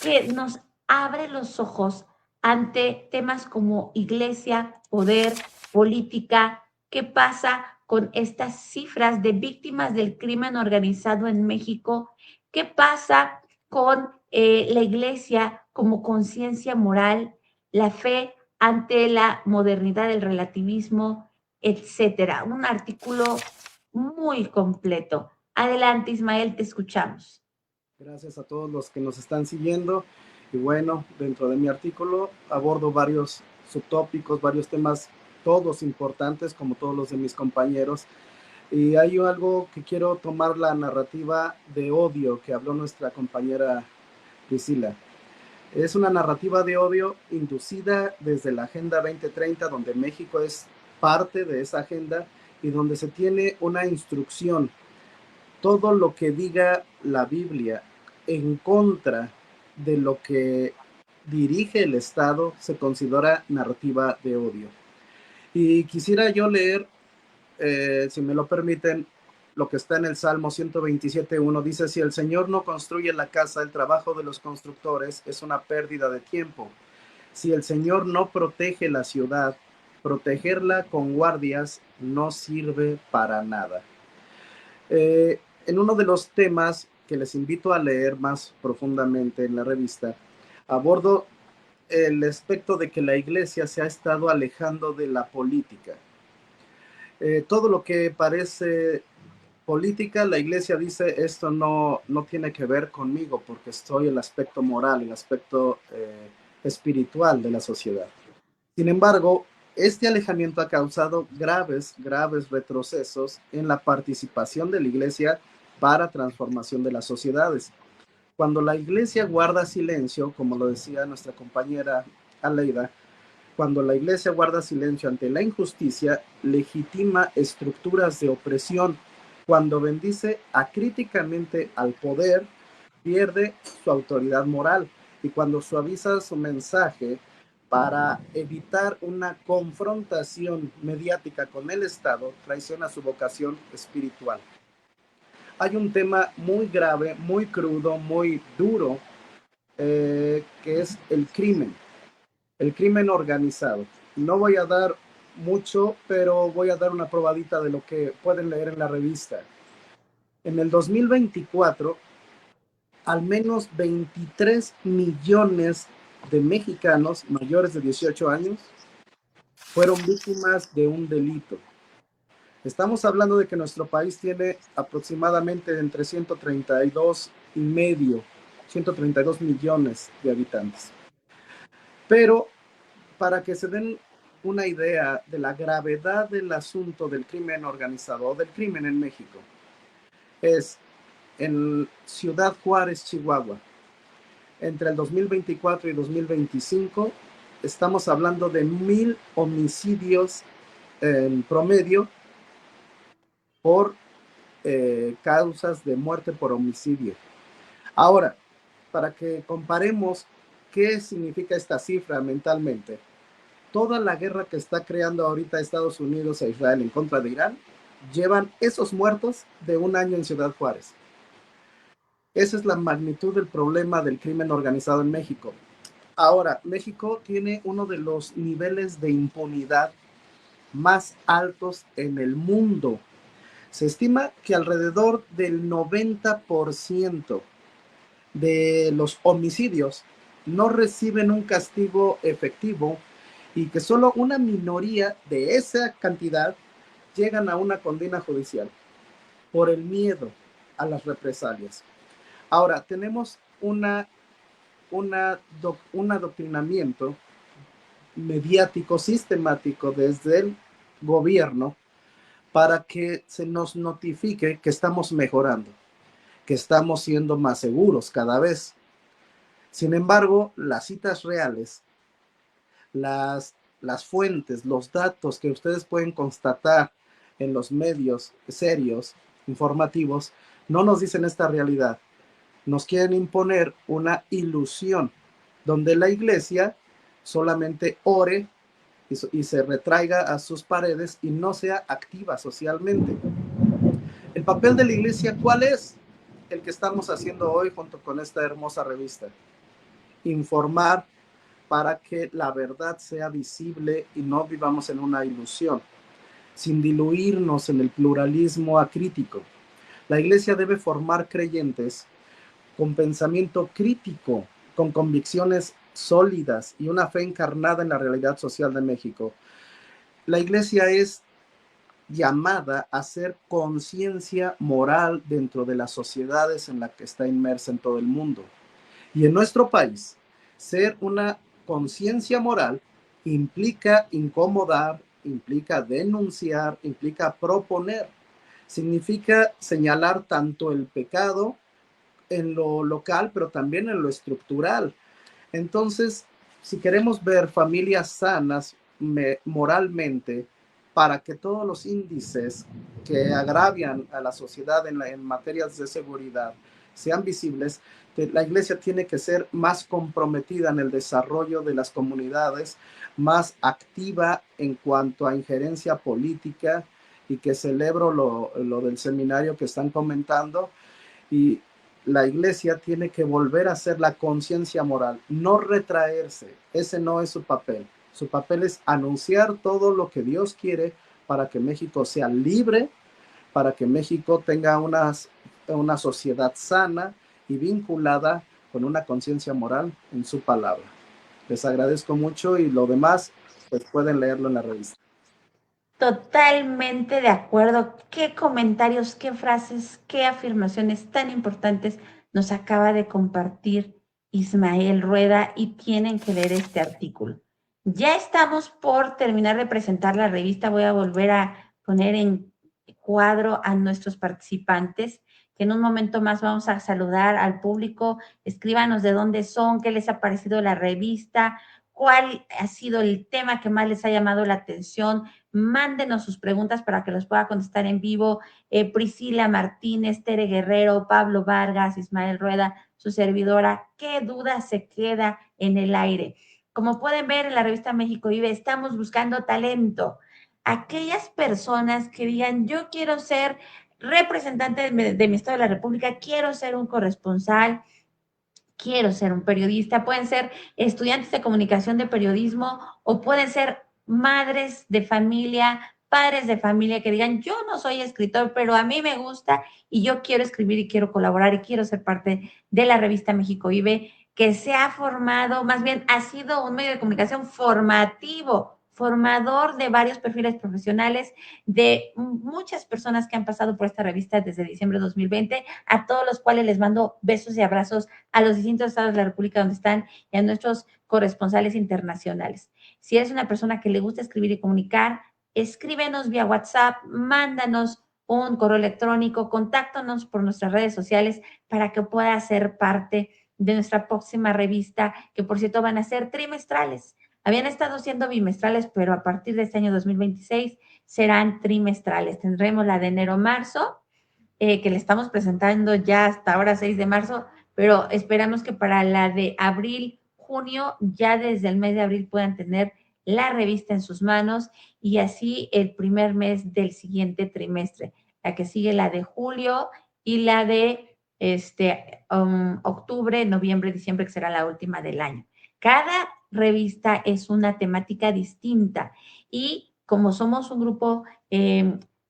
Speaker 1: que nos abre los ojos ante temas como iglesia, poder, política. ¿Qué pasa con estas cifras de víctimas del crimen organizado en México? ¿Qué pasa con la iglesia como conciencia moral, la fe ante la modernidad, el relativismo, etcétera? Un artículo muy completo. Adelante, Ismael, te escuchamos.
Speaker 4: Gracias a todos los que nos están siguiendo. Y bueno, dentro de mi artículo abordo varios subtópicos, varios temas, todos importantes, como todos los de mis compañeros. Y hay algo que quiero tomar, la narrativa de odio que habló nuestra compañera Priscila. Es una narrativa de odio inducida desde la Agenda 2030, donde México es parte de esa agenda, y donde se tiene una instrucción, todo lo que diga la Biblia en contra de lo que dirige el Estado se considera narrativa de odio. Y quisiera yo leer, si me lo permiten, lo que está en el Salmo 127.1. Dice: si el Señor no construye la casa, el trabajo de los constructores es una pérdida de tiempo. Si el Señor no protege la ciudad, protegerla con guardias no sirve para nada. En uno de los temas que les invito a leer más profundamente en la revista, abordo el aspecto de que la iglesia se ha estado alejando de la política. Todo lo que parece política, la iglesia dice: esto no tiene que ver conmigo, porque estoy el aspecto moral, el aspecto espiritual de la sociedad. Sin embargo, este alejamiento ha causado graves retrocesos en la participación de la iglesia para transformación de las sociedades. Cuando la iglesia guarda silencio, como lo decía nuestra compañera Aleida, cuando la iglesia guarda silencio ante la injusticia, legitima estructuras de opresión. Cuando bendice acríticamente al poder, pierde su autoridad moral. Y cuando suaviza su mensaje para evitar una confrontación mediática con el Estado, traiciona su vocación espiritual. Hay un tema muy grave, muy crudo, muy duro, que es el crimen organizado. No voy a dar mucho, pero voy a dar una probadita de lo que pueden leer en la revista. En el 2024, al menos 23 millones de mexicanos mayores de 18 años fueron víctimas de un delito. Estamos hablando de que nuestro país tiene aproximadamente entre 132 millones de habitantes. Pero para que se den una idea de la gravedad del asunto del crimen organizado o del crimen en México, es en Ciudad Juárez, Chihuahua, entre el 2024 y 2025, estamos hablando de 1,000 homicidios en promedio por causas de muerte por homicidio. Ahora, para que comparemos qué significa esta cifra mentalmente, toda la guerra que está creando ahorita Estados Unidos e Israel en contra de Irán, llevan esos muertos de un año en Ciudad Juárez. Esa es la magnitud del problema del crimen organizado en México. Ahora, México tiene uno de los niveles de impunidad más altos en el mundo. Se estima que alrededor del 90% de los homicidios no reciben un castigo efectivo y que solo una minoría de esa cantidad llegan a una condena judicial por el miedo a las represalias. Ahora, tenemos un adoctrinamiento mediático sistemático desde el gobierno para que se nos notifique que estamos mejorando, que estamos siendo más seguros cada vez. Sin embargo, las citas reales, las fuentes, los datos que ustedes pueden constatar en los medios serios, informativos, no nos dicen esta realidad. Nos quieren imponer una ilusión donde la iglesia solamente ore y se retraiga a sus paredes y no sea activa socialmente. El papel de la iglesia, ¿cuál es? El que estamos haciendo hoy junto con esta hermosa revista. Informar para que la verdad sea visible y no vivamos en una ilusión, sin diluirnos en el pluralismo acrítico. La iglesia debe formar creyentes con pensamiento crítico, con convicciones sólidas y una fe encarnada en la realidad social de México. La iglesia es llamada a hacer conciencia moral dentro de las sociedades en las que está inmersa en todo el mundo. Y en nuestro país, ser una conciencia moral implica incomodar, implica denunciar, implica proponer. Significa señalar tanto el pecado en lo local, pero también en lo estructural. Entonces, si queremos ver familias sanas moralmente, para que todos los índices que agravian a la sociedad en materias de seguridad sean visibles, la iglesia tiene que ser más comprometida en el desarrollo de las comunidades, más activa en cuanto a injerencia política, y que celebro lo del seminario que están comentando. Y la iglesia tiene que volver a hacer la conciencia moral, no retraerse. Ese no es su papel. Su papel es anunciar todo lo que Dios quiere para que México sea libre, para que México tenga una sociedad sana y vinculada con una conciencia moral en su palabra. Les agradezco mucho y lo demás pues pueden leerlo en la revista.
Speaker 1: Totalmente de acuerdo. Qué comentarios, qué frases, qué afirmaciones tan importantes nos acaba de compartir Ismael Rueda, y tienen que leer este artículo. Ya estamos por terminar de presentar la revista. Voy a volver a poner en cuadro a nuestros participantes, que en un momento más vamos a saludar al público. Escríbanos de dónde son, qué les ha parecido la revista, cuál ha sido el tema que más les ha llamado la atención. Mándenos sus preguntas para que los pueda contestar en vivo. Priscila Martínez, Tere Guerrero, Pablo Vargas, Ismael Rueda, su servidora. ¿Qué duda se queda en el aire? Como pueden ver en la revista México Vive, estamos buscando talento. Aquellas personas que digan, yo quiero ser representante de mi estado de la República, quiero ser un corresponsal, quiero ser un periodista. Pueden ser estudiantes de comunicación de periodismo, o pueden ser madres de familia, padres de familia que digan, yo no soy escritor, pero a mí me gusta y yo quiero escribir y quiero colaborar y quiero ser parte de la revista México Vive, que se ha formado, más bien ha sido un medio de comunicación formativo, formador de varios perfiles profesionales, de muchas personas que han pasado por esta revista desde diciembre de 2020, a todos los cuales les mando besos y abrazos, a los distintos estados de la República donde están y a nuestros corresponsales internacionales. Si eres una persona que le gusta escribir y comunicar, escríbenos vía WhatsApp, mándanos un correo electrónico, contáctanos por nuestras redes sociales para que puedas ser parte de nuestra próxima revista, que por cierto van a ser trimestrales. Habían estado siendo bimestrales, pero a partir de este año 2026 serán trimestrales. Tendremos la de enero-marzo, que le estamos presentando ya hasta ahora 6 de marzo, pero esperamos que para la de abril-junio, ya desde el mes de abril puedan tener la revista en sus manos, y así el primer mes del siguiente trimestre. La que sigue, la de julio, y la de octubre, noviembre, diciembre, que será la última del año. Cada revista es una temática distinta, y como somos un grupo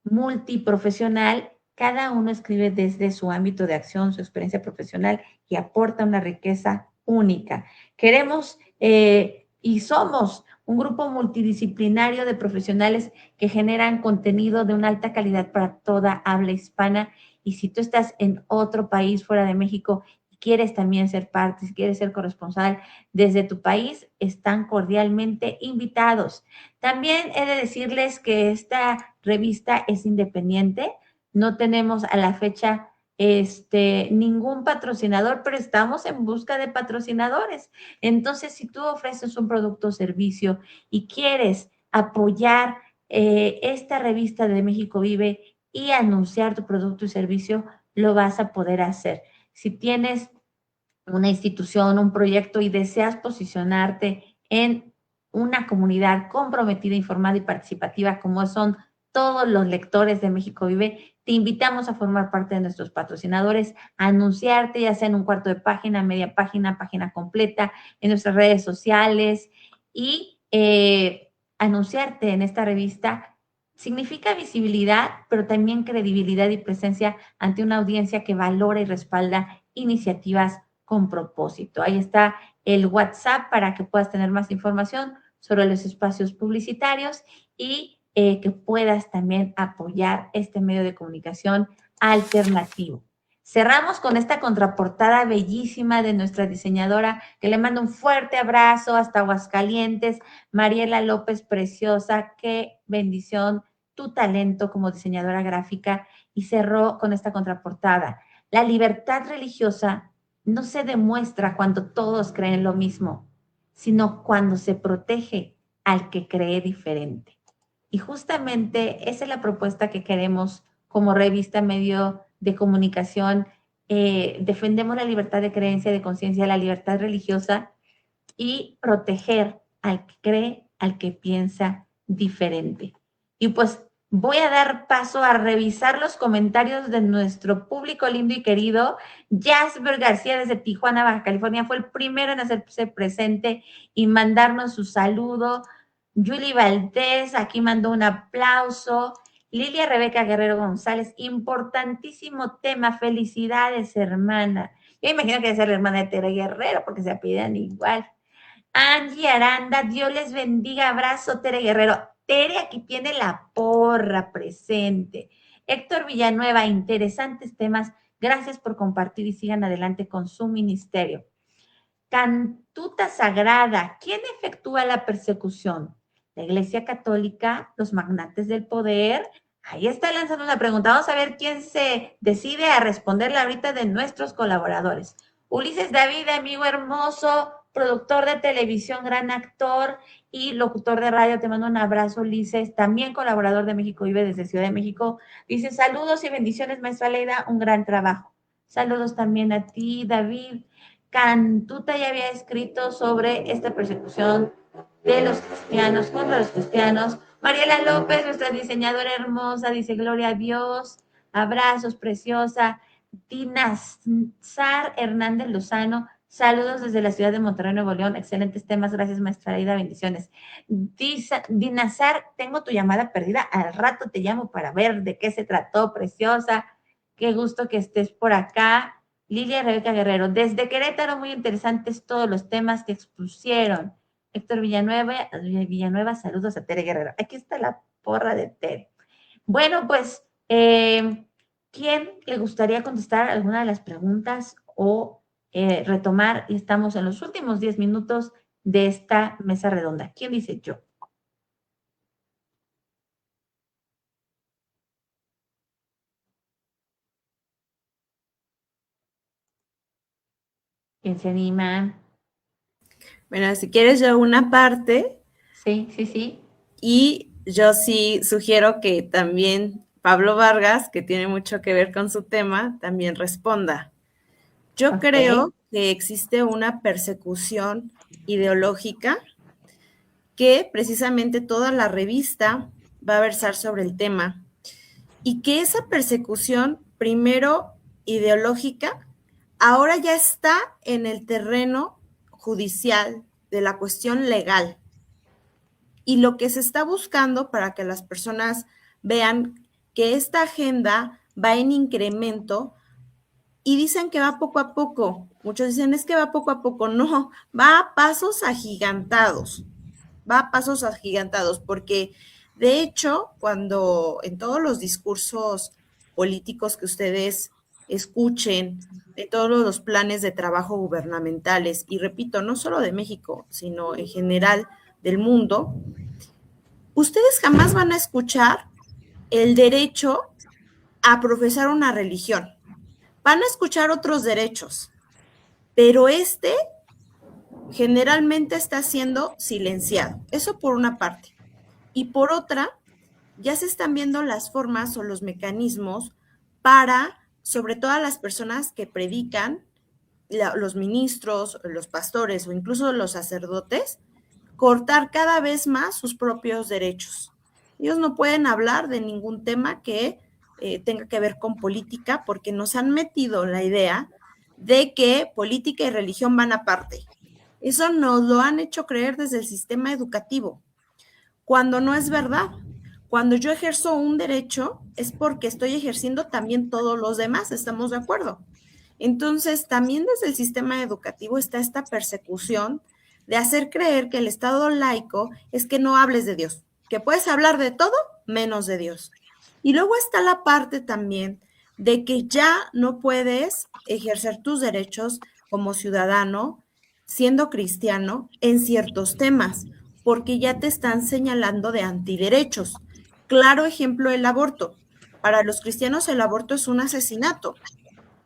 Speaker 1: multiprofesional, cada uno escribe desde su ámbito de acción, su experiencia profesional, y aporta una riqueza única. Queremos y somos un grupo multidisciplinario de profesionales que generan contenido de una alta calidad para toda habla hispana. Y si tú estás en otro país fuera de México y quieres también ser parte, si quieres ser corresponsal desde tu país, están cordialmente invitados. También he de decirles que esta revista es independiente. No tenemos a la fecha ningún patrocinador, pero estamos en busca de patrocinadores. Entonces, si tú ofreces un producto o servicio y quieres apoyar esta revista de México Vive y anunciar tu producto y servicio, lo vas a poder hacer. Si tienes una institución, un proyecto y deseas posicionarte en una comunidad comprometida, informada y participativa, como son todos los lectores de México Vive, te invitamos a formar parte de nuestros patrocinadores, a anunciarte, ya sea en un cuarto de página, media página, página completa, en nuestras redes sociales, y anunciarte en esta revista significa visibilidad, pero también credibilidad y presencia ante una audiencia que valora y respalda iniciativas con propósito. Ahí está el WhatsApp para que puedas tener más información sobre los espacios publicitarios y que puedas también apoyar este medio de comunicación alternativo. Cerramos con esta contraportada bellísima de nuestra diseñadora, que le mando un fuerte abrazo hasta Aguascalientes, Mariela López, preciosa, qué bendición tu talento como diseñadora gráfica. Y cerró con esta contraportada: la libertad religiosa no se demuestra cuando todos creen lo mismo, sino cuando se protege al que cree diferente. Y justamente esa es la propuesta que queremos como revista, medio de comunicación. Defendemos la libertad de creencia, de conciencia, la libertad religiosa y proteger al que cree, al que piensa diferente. Y pues voy a dar paso a revisar los comentarios de nuestro público lindo y querido. Jasper García desde Tijuana, Baja California, fue el primero en hacerse presente y mandarnos su saludo. Julie Valdés aquí mandó un aplauso. Lilia Rebeca Guerrero González, importantísimo tema. Felicidades, hermana. Yo imagino que debe ser la hermana de Tere Guerrero porque se apellidan igual. Angie Aranda, Dios les bendiga, abrazo, Tere Guerrero. Tere aquí tiene la porra presente. Héctor Villanueva, interesantes temas. Gracias por compartir y sigan adelante con su ministerio. Cantuta Sagrada, ¿quién efectúa la persecución? La Iglesia Católica, los magnates del poder. Ahí está lanzando una pregunta. Vamos a ver quién se decide a responderla ahorita de nuestros colaboradores. Ulises David, amigo hermoso, productor de televisión, gran actor y locutor de radio. Te mando un abrazo, Ulises, también colaborador de México Vive desde Ciudad de México. Dice, saludos y bendiciones, maestra Leida, un gran trabajo. Saludos también a ti, David. Cantuta ya había escrito sobre esta persecución de los cristianos contra los cristianos. Mariela López, nuestra diseñadora hermosa, dice, gloria a Dios, abrazos, preciosa. Dinazar Hernández Lozano, saludos desde la ciudad de Monterrey, Nuevo León, excelentes temas, gracias maestra Aida, bendiciones. Dinazar, tengo tu llamada perdida, al rato te llamo para ver de qué se trató, preciosa, qué gusto que estés por acá. Lilia Rebeca Guerrero, desde Querétaro, muy interesantes todos los temas que expusieron. Héctor Villanueva, saludos a Tere Guerrero. Aquí está la porra de Tere. Bueno, pues, ¿quién le gustaría contestar alguna de las preguntas o retomar? Y estamos en los últimos 10 minutos de esta mesa redonda. ¿Quién dice yo? ¿Quién se anima?
Speaker 2: Bueno, si quieres yo una parte.
Speaker 1: Sí.
Speaker 2: Y yo sí sugiero que también Pablo Vargas, que tiene mucho que ver con su tema, también responda. Yo creo que existe una persecución ideológica que precisamente toda la revista va a versar sobre el tema y que esa persecución, primero ideológica, ahora ya está en el terreno judicial de la cuestión legal. Y lo que se está buscando para que las personas vean que esta agenda va en incremento y dicen que va poco a poco. Muchos dicen, es que va poco a poco. No, va a pasos agigantados. Porque de hecho, cuando en todos los discursos políticos que ustedes escuchen, de todos los planes de trabajo gubernamentales, y repito, no solo de México, sino en general del mundo, ustedes jamás van a escuchar el derecho a profesar una religión. Van a escuchar otros derechos, pero generalmente está siendo silenciado. Eso por una parte. Y por otra, ya se están viendo las formas o los mecanismos para, sobre todo las personas que predican, los ministros, los pastores o incluso los sacerdotes, cortar cada vez más sus propios derechos. Ellos no pueden hablar de ningún tema que tenga que ver con política porque nos han metido la idea de que política y religión van aparte. Eso nos lo han hecho creer desde el sistema educativo, cuando no es verdad. Cuando yo ejerzo un derecho es porque estoy ejerciendo también todos los demás, ¿estamos de acuerdo? Entonces, también desde el sistema educativo está esta persecución de hacer creer que el Estado laico es que no hables de Dios, que puedes hablar de todo menos de Dios. Y luego está la parte también de que ya no puedes ejercer tus derechos como ciudadano, siendo cristiano, en ciertos temas, porque ya te están señalando de antiderechos. Claro ejemplo, el aborto. Para los cristianos el aborto es un asesinato.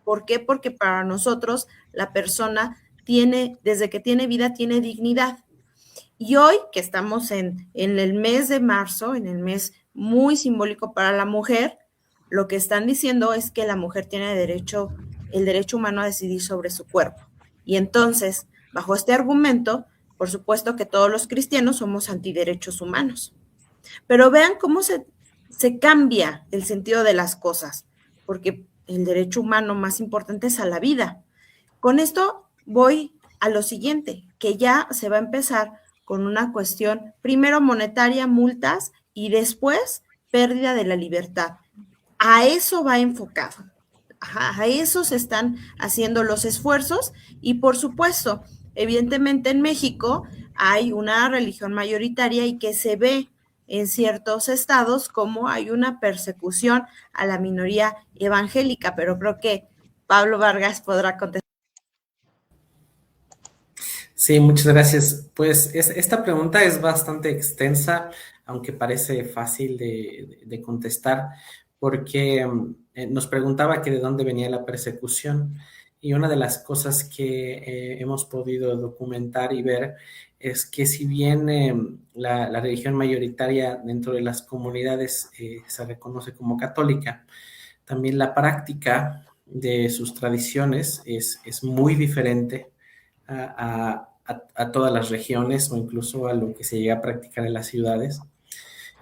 Speaker 2: ¿Por qué? Porque para nosotros la persona desde que tiene vida, tiene dignidad. Y hoy que estamos en el mes de marzo, en el mes muy simbólico para la mujer, lo que están diciendo es que la mujer tiene el derecho humano a decidir sobre su cuerpo. Y entonces, bajo este argumento, por supuesto que todos los cristianos somos antiderechos humanos. Pero vean cómo se cambia el sentido de las cosas, porque el derecho humano más importante es a la vida. Con esto voy a lo siguiente, que ya se va a empezar con una cuestión, primero monetaria, multas, y después pérdida de la libertad. A eso va enfocado. A eso se están haciendo los esfuerzos y, por supuesto, evidentemente en México hay una religión mayoritaria y que se ve en ciertos estados como hay una persecución a la minoría evangélica, pero creo que Pablo Vargas podrá contestar.
Speaker 5: Sí, muchas gracias. Pues esta pregunta es bastante extensa, aunque parece fácil de contestar, porque nos preguntaba que de dónde venía la persecución. Y una de las cosas que hemos podido documentar y ver es que si bien la religión mayoritaria dentro de las comunidades se reconoce como católica, también la práctica de sus tradiciones es muy diferente a todas las regiones o incluso a lo que se llega a practicar en las ciudades.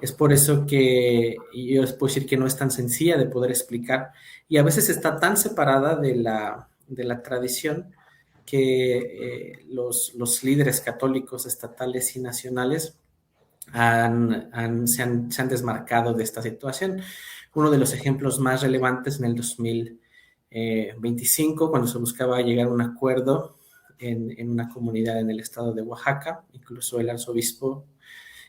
Speaker 5: Es por eso que yo les puedo decir que no es tan sencilla de poder explicar y a veces está tan separada de la tradición que los líderes católicos estatales y nacionales se han desmarcado de esta situación. Uno de los ejemplos más relevantes en el 2025, cuando se buscaba llegar a un acuerdo en una comunidad en el estado de Oaxaca, incluso el arzobispo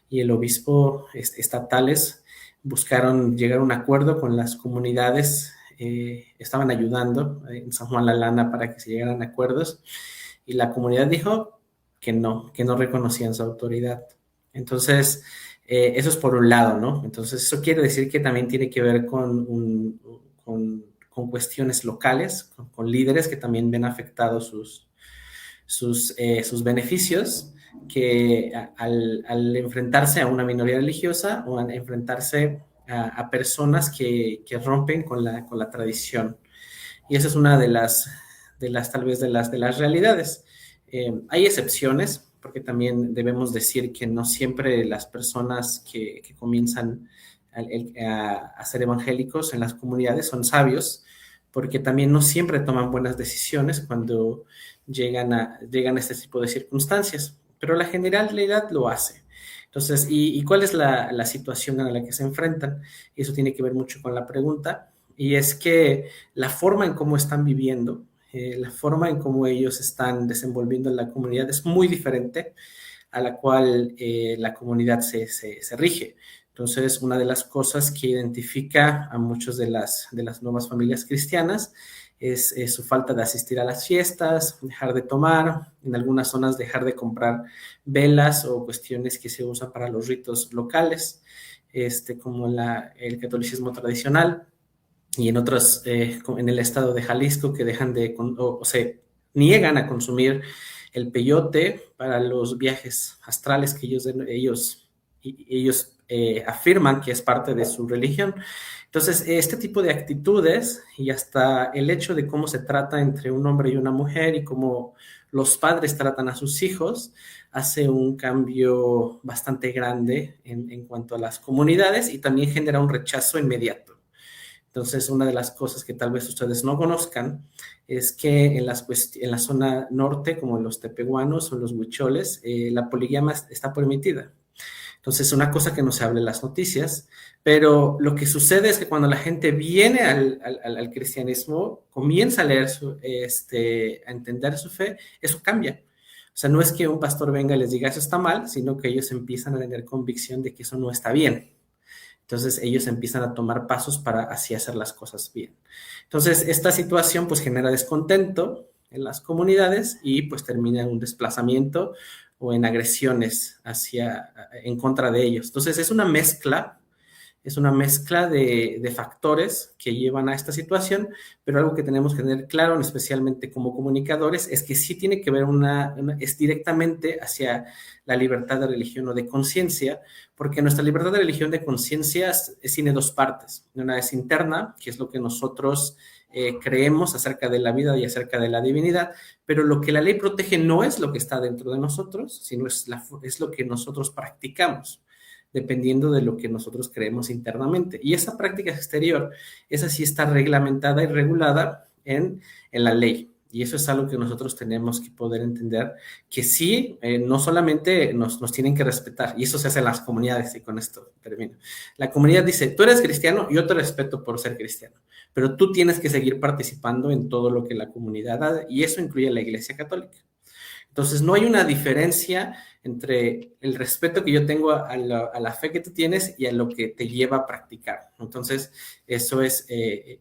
Speaker 5: y el obispo estatales buscaron llegar a un acuerdo con las comunidades, estaban ayudando en San Juan La Lana para que se llegaran a acuerdos, y la comunidad dijo que no reconocían su autoridad. Entonces, eso es por un lado, ¿no? Entonces, eso quiere decir que también tiene que ver con cuestiones locales, con líderes que también ven afectados sus beneficios, que al enfrentarse a una minoría religiosa o al enfrentarse a personas que rompen con la tradición. Y esa es una de las realidades. Hay excepciones, porque también debemos decir que no siempre las personas que comienzan a ser evangélicos en las comunidades son sabios, porque también no siempre toman buenas decisiones cuando llegan a este tipo de circunstancias, pero la generalidad lo hace. Entonces, ¿y cuál es la situación a la que se enfrentan? Y eso tiene que ver mucho con la pregunta, y es que la forma en cómo están viviendo, la forma en cómo ellos están desenvolviendo en la comunidad es muy diferente a la cual la comunidad se rige. Entonces, una de las cosas que identifica a muchos de las nuevas familias cristianas es su falta de asistir a las fiestas, dejar de tomar, en algunas zonas dejar de comprar velas o cuestiones que se usan para los ritos locales, como el catolicismo tradicional, y en otros, en el estado de Jalisco, que dejan o se niegan a consumir el peyote para los viajes astrales que ellos afirman que es parte de su religión. Entonces, este tipo de actitudes y hasta el hecho de cómo se trata entre un hombre y una mujer y cómo los padres tratan a sus hijos hace un cambio bastante grande en cuanto a las comunidades, y también genera un rechazo inmediato. Entonces, una de las cosas que tal vez ustedes no conozcan es que en la zona norte, como en los tepehuanos o los huicholes, la poligamia está permitida. Entonces, una cosa que no se habla en las noticias, pero lo que sucede es que cuando la gente viene al cristianismo, comienza a leer, a entender su fe, eso cambia. O sea, no es que un pastor venga y les diga eso está mal, sino que ellos empiezan a tener convicción de que eso no está bien. Entonces, ellos empiezan a tomar pasos para así hacer las cosas bien. Entonces, esta situación pues genera descontento en las comunidades y pues termina en un desplazamiento o en agresiones en contra de ellos. Entonces, es una mezcla Es una mezcla de factores que llevan a esta situación, pero algo que tenemos que tener claro, especialmente como comunicadores, es que sí tiene que ver es directamente hacia la libertad de religión o de conciencia, porque nuestra libertad de religión de conciencia tiene dos partes. Una es interna, que es lo que nosotros creemos acerca de la vida y acerca de la divinidad, pero lo que la ley protege no es lo que está dentro de nosotros, sino es lo que nosotros practicamos, dependiendo de lo que nosotros creemos internamente. Y esa práctica exterior, esa sí está reglamentada y regulada en la ley. Y eso es algo que nosotros tenemos que poder entender, que sí, no solamente nos tienen que respetar, y eso se hace en las comunidades, y con esto termino. La comunidad dice, tú eres cristiano, yo te respeto por ser cristiano, pero tú tienes que seguir participando en todo lo que la comunidad hace, y eso incluye la Iglesia Católica. Entonces, no hay una diferencia entre el respeto que yo tengo a la fe que tú tienes y a lo que te lleva a practicar. Entonces, eso es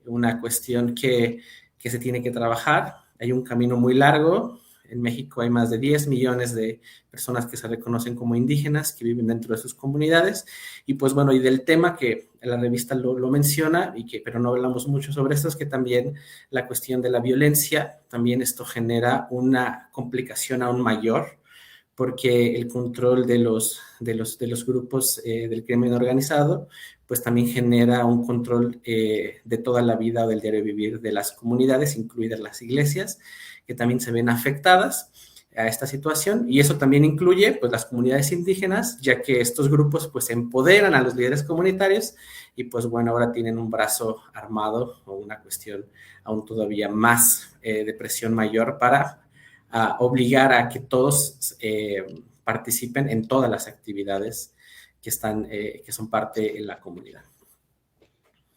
Speaker 5: una cuestión que se tiene que trabajar. Hay un camino muy largo. En México hay más de 10 millones de personas que se reconocen como indígenas, que viven dentro de sus comunidades. Y pues bueno, y del tema que la revista lo menciona, pero no hablamos mucho sobre esto, es que también la cuestión de la violencia, también esto genera una complicación aún mayor, porque el control de los grupos del crimen organizado, pues también genera un control de toda la vida o del diario vivir de las comunidades, incluidas las iglesias, que también se ven afectadas a esta situación, y eso también incluye pues las comunidades indígenas, ya que estos grupos pues empoderan a los líderes comunitarios y pues bueno, ahora tienen un brazo armado o una cuestión aún todavía más de presión mayor para obligar a que todos participen en todas las actividades que son parte en la comunidad.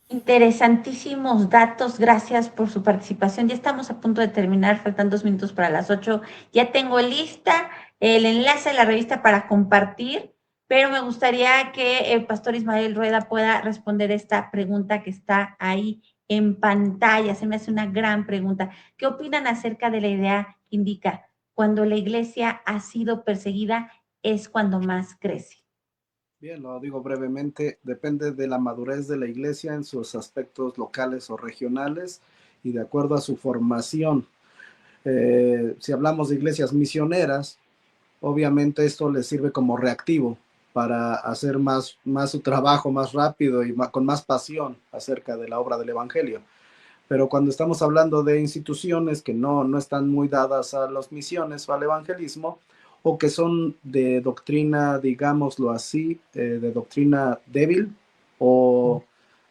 Speaker 1: Interesantísimos datos, gracias por su participación. Ya estamos a punto de terminar, faltan 2 minutos para las 8. Ya tengo lista el enlace de la revista para compartir, pero me gustaría que el pastor Ismael Rueda pueda responder esta pregunta que está ahí en pantalla. Se me hace una gran pregunta. ¿Qué opinan acerca de la idea que indica cuando la iglesia ha sido perseguida es cuando más crece?
Speaker 4: Bien, lo digo brevemente, depende de la madurez de la iglesia en sus aspectos locales o regionales y de acuerdo a su formación. Si hablamos de iglesias misioneras, obviamente esto les sirve como reactivo para hacer más su trabajo más rápido y con más pasión acerca de la obra del evangelio. Pero cuando estamos hablando de instituciones que no están muy dadas a las misiones o al evangelismo, o que son de doctrina, digámoslo así, de doctrina débil o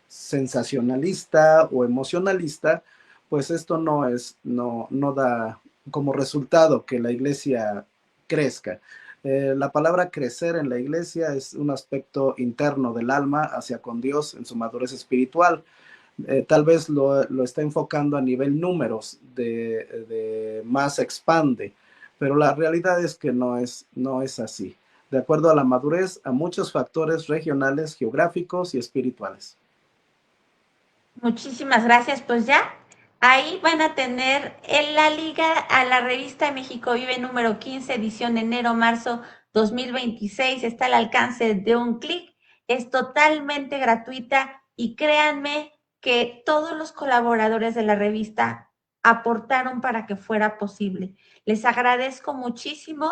Speaker 4: sensacionalista o emocionalista, pues esto no da como resultado que la iglesia crezca. La palabra crecer en la iglesia es un aspecto interno del alma hacia con Dios en su madurez espiritual. Tal vez lo está enfocando a nivel números, de más expande, pero la realidad es que no es así. De acuerdo a la madurez, a muchos factores regionales, geográficos y espirituales.
Speaker 1: Muchísimas gracias, pues ya ahí van a tener en la liga a la revista México Vive número 15, edición enero-marzo 2026, está al alcance de un clic, es totalmente gratuita y créanme que todos los colaboradores de la revista aportaron para que fuera posible. Les agradezco muchísimo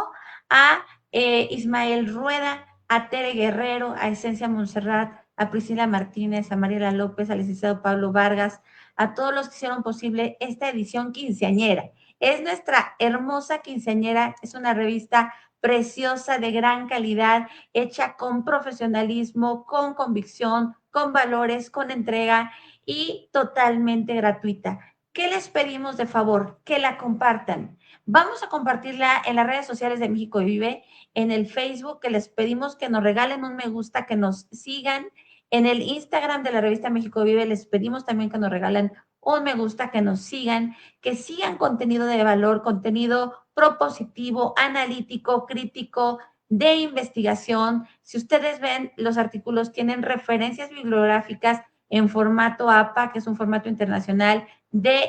Speaker 1: a Ismael Rueda, a Tere Guerrero, a Esencia Montserrat, a Priscila Martínez, a Mariela López, al licenciado Pablo Vargas, a todos los que hicieron posible esta edición quinceañera. Es nuestra hermosa quinceañera, es una revista preciosa, de gran calidad, hecha con profesionalismo, con convicción, con valores, con entrega y totalmente gratuita. ¿Qué les pedimos de favor? Que la compartan. Vamos a compartirla en las redes sociales de México Vive, en el Facebook, que les pedimos que nos regalen un me gusta, que nos sigan. En el Instagram de la revista México Vive les pedimos también que nos regalen un me gusta, que nos sigan, que sigan contenido de valor, contenido propositivo, analítico, crítico, de investigación. Si ustedes ven, los artículos tienen referencias bibliográficas en formato APA, que es un formato internacional de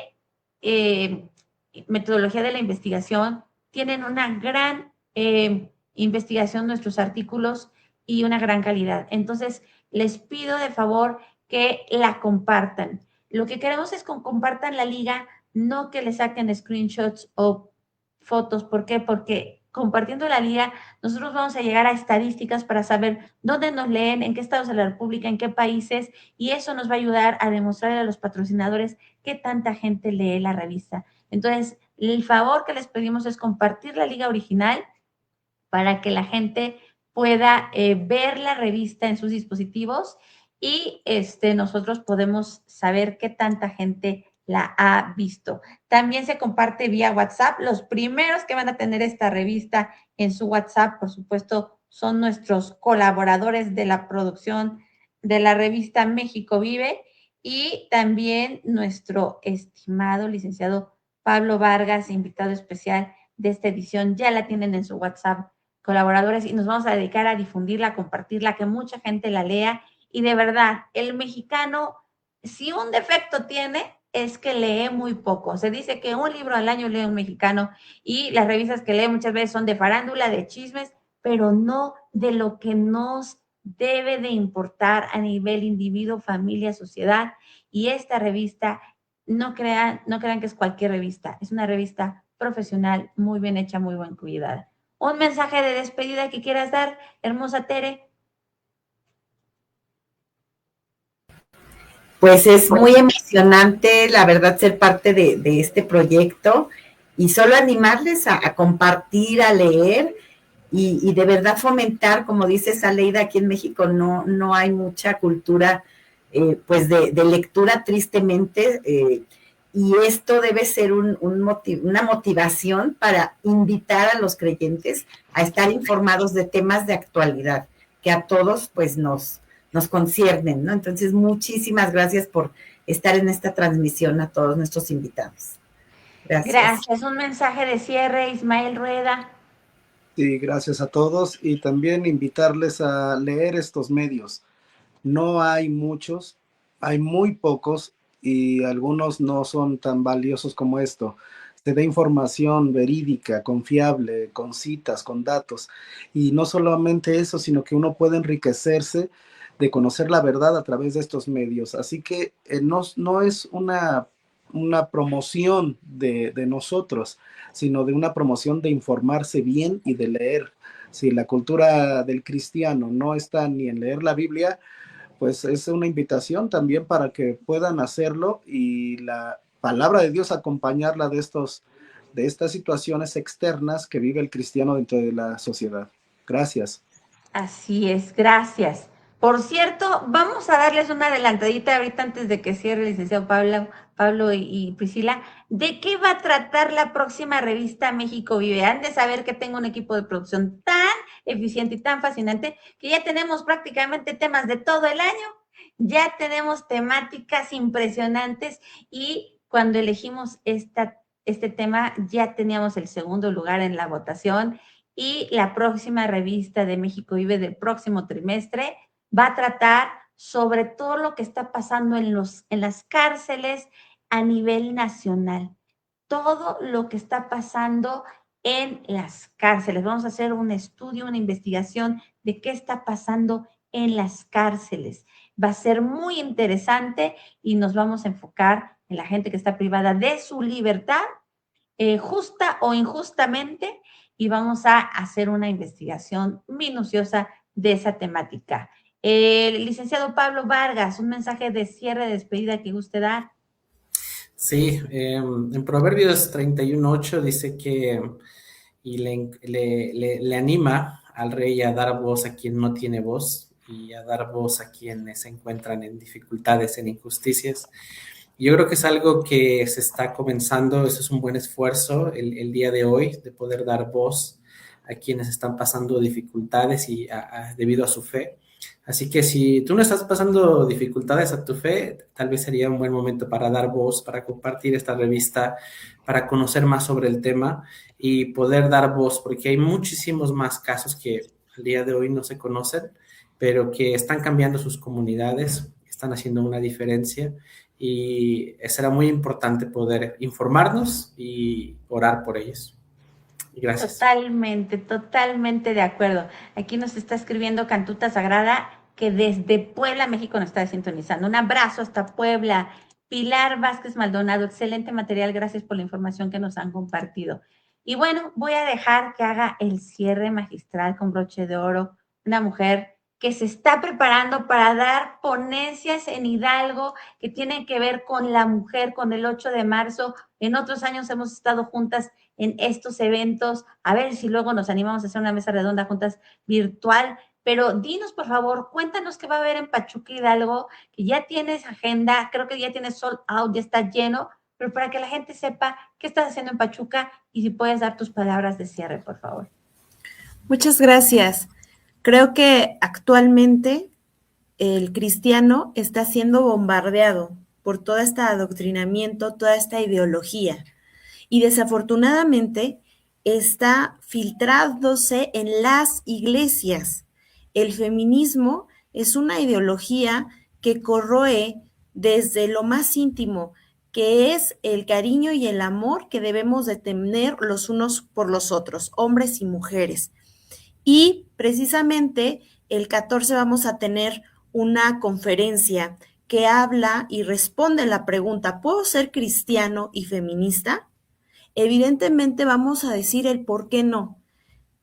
Speaker 1: metodología de la investigación. Tienen una gran investigación nuestros artículos y una gran calidad. Entonces, les pido de favor que la compartan. Lo que queremos es que compartan la liga, no que le saquen screenshots o fotos. ¿Por qué? Porque compartiendo la liga, nosotros vamos a llegar a estadísticas para saber dónde nos leen, en qué estados de la República, en qué países, y eso nos va a ayudar a demostrarle a los patrocinadores qué tanta gente lee la revista. Entonces, el favor que les pedimos es compartir la liga original para que la gente pueda ver la revista en sus dispositivos y nosotros podemos saber qué tanta gente la ha visto. También se comparte vía WhatsApp. Los primeros que van a tener esta revista en su WhatsApp, por supuesto, son nuestros colaboradores de la producción de la revista México Vive y también nuestro estimado licenciado Pablo Vargas, invitado especial de esta edición. Ya la tienen en su WhatsApp, colaboradores, y nos vamos a dedicar a difundirla, a compartirla, que mucha gente la lea. Y de verdad, el mexicano, si un defecto tiene, es que lee muy poco. Se dice que un libro al año lee un mexicano y las revistas que lee muchas veces son de farándula, de chismes, pero no de lo que nos debe de importar a nivel individuo, familia, sociedad. Y esta revista, no crean que es cualquier revista, es una revista profesional, muy bien hecha, muy bien cuidada. Un mensaje de despedida que quieras dar, hermosa Tere.
Speaker 3: Pues es muy emocionante, la verdad, ser parte de este proyecto y solo animarles a compartir, a leer y de verdad fomentar, como dice Aleida, aquí en México no hay mucha cultura pues de lectura, tristemente, y esto debe ser una motivación para invitar a los creyentes a estar informados de temas de actualidad, que a todos pues nos conciernen, ¿no? Entonces, muchísimas gracias por estar en esta transmisión a todos nuestros invitados. Gracias.
Speaker 1: Gracias. Un mensaje de cierre, Ismael Rueda.
Speaker 4: Sí, gracias a todos y también invitarles a leer estos medios. No hay muchos, hay muy pocos y algunos no son tan valiosos como esto. Se da información verídica, confiable, con citas, con datos. Y no solamente eso, sino que uno puede enriquecerse de conocer la verdad a través de estos medios. Así que no es una promoción de nosotros, sino de una promoción de informarse bien y de leer. Si la cultura del cristiano no está ni en leer la Biblia, pues es una invitación también para que puedan hacerlo y la palabra de Dios acompañarla de estas situaciones externas que vive el cristiano dentro de la sociedad. Gracias.
Speaker 1: Así es, gracias. Por cierto, vamos a darles una adelantadita ahorita antes de que cierre el licenciado Pablo y Priscila, ¿de qué va a tratar la próxima revista México Vive? Han de saber que tengo un equipo de producción tan eficiente y tan fascinante que ya tenemos prácticamente temas de todo el año, ya tenemos temáticas impresionantes y cuando elegimos este tema ya teníamos el segundo lugar en la votación y la próxima revista de México Vive del próximo trimestre va a tratar sobre todo lo que está pasando en las cárceles a nivel nacional. Todo lo que está pasando en las cárceles. Vamos a hacer un estudio, una investigación de qué está pasando en las cárceles. Va a ser muy interesante y nos vamos a enfocar en la gente que está privada de su libertad, justa o injustamente, y vamos a hacer una investigación minuciosa de esa temática. Licenciado Pablo Vargas, un mensaje de cierre, de despedida que guste dar.
Speaker 5: Sí, en Proverbios 31:8 dice que y le anima al rey a dar voz a quien no tiene voz y a dar voz a quienes se encuentran en dificultades, en injusticias. Yo creo que es algo que se está comenzando, eso es un buen esfuerzo el día de hoy, de poder dar voz a quienes están pasando dificultades y debido a su fe. Así que si tú no estás pasando dificultades a tu fe, tal vez sería un buen momento para dar voz, para compartir esta revista, para conocer más sobre el tema y poder dar voz, porque hay muchísimos más casos que al día de hoy no se conocen, pero que están cambiando sus comunidades, están haciendo una diferencia y será muy importante poder informarnos y orar por ellos. Gracias.
Speaker 1: Totalmente de acuerdo. Aquí nos está escribiendo Cantuta Sagrada. que desde Puebla, México, nos está sintonizando. Un abrazo hasta Puebla. Pilar Vázquez Maldonado, excelente material, gracias por la información que nos han compartido. Y bueno, voy a dejar que haga el cierre magistral con broche de oro, una mujer que se está preparando para dar ponencias en Hidalgo que tienen que ver con la mujer, con el 8 de marzo. En otros años hemos estado juntas en estos eventos, a ver si luego nos animamos a hacer una mesa redonda juntas virtual. Pero dinos, por favor, cuéntanos qué va a haber en Pachuca Hidalgo, que ya tienes agenda, creo que ya tienes sold out, ya está lleno, pero para que la gente sepa qué estás haciendo en Pachuca y si puedes dar tus palabras de cierre, por favor.
Speaker 2: Muchas gracias. Creo que actualmente el cristiano está siendo bombardeado por todo este adoctrinamiento, toda esta ideología, y desafortunadamente está filtrándose en las iglesias. El feminismo es una ideología que corroe desde lo más íntimo, que es el cariño y el amor que debemos de tener los unos por los otros, hombres y mujeres. Y precisamente el 14 vamos a tener una conferencia que habla y responde la pregunta, ¿puedo ser cristiano y feminista? Evidentemente vamos a decir el por qué no.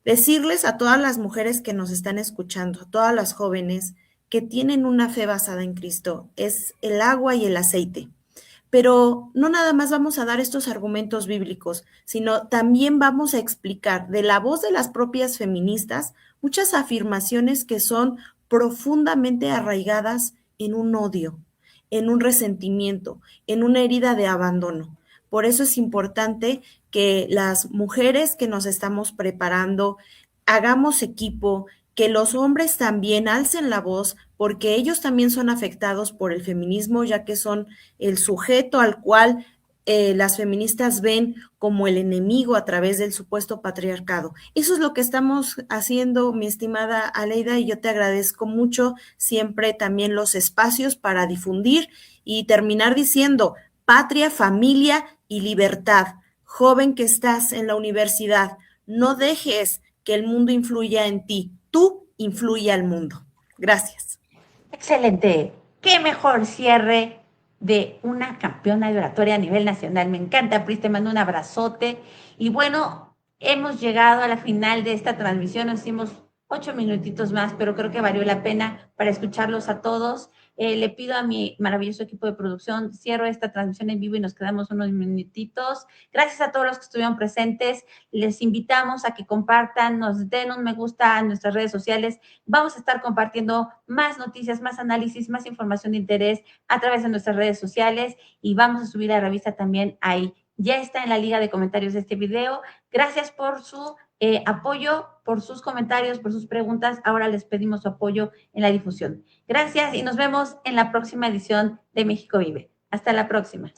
Speaker 2: Decirles a todas las mujeres que nos están escuchando, a todas las jóvenes que tienen una fe basada en Cristo, es el agua y el aceite. Pero no nada más vamos a dar estos argumentos bíblicos, sino también vamos a explicar de la voz de las propias feministas muchas afirmaciones que son profundamente arraigadas en un odio, en un resentimiento, en una herida de abandono. Por eso es importante que las mujeres que nos estamos preparando hagamos equipo, que los hombres también alcen la voz, porque ellos también son afectados por el feminismo, ya que son el sujeto al cual las feministas ven como el enemigo a través del supuesto patriarcado. Eso es lo que estamos haciendo, mi estimada Aleida, y yo te agradezco mucho siempre también los espacios para difundir y terminar diciendo patria, familia y libertad. Joven que estás en la universidad, no dejes que el mundo influya en ti, tú influye al mundo. Gracias.
Speaker 1: Excelente. Qué mejor cierre de una campeona de oratoria a nivel nacional. Me encanta, Pris, te mando un abrazote. Y bueno, hemos llegado a la final de esta transmisión. Nos hicimos 8 minutitos más, pero creo que valió la pena para escucharlos a todos. Le pido a mi maravilloso equipo de producción, cierro esta transmisión en vivo y nos quedamos unos minutitos. Gracias a todos los que estuvieron presentes. Les invitamos a que compartan, nos den un me gusta en nuestras redes sociales. Vamos a estar compartiendo más noticias, más análisis, más información de interés a través de nuestras redes sociales y vamos a subir la revista también ahí. Ya está en la liga de comentarios de este video. Gracias por su apoyo, por sus comentarios, por sus preguntas. Ahora les pedimos su apoyo en la difusión. Gracias y nos vemos en la próxima edición de México Vive. Hasta la próxima.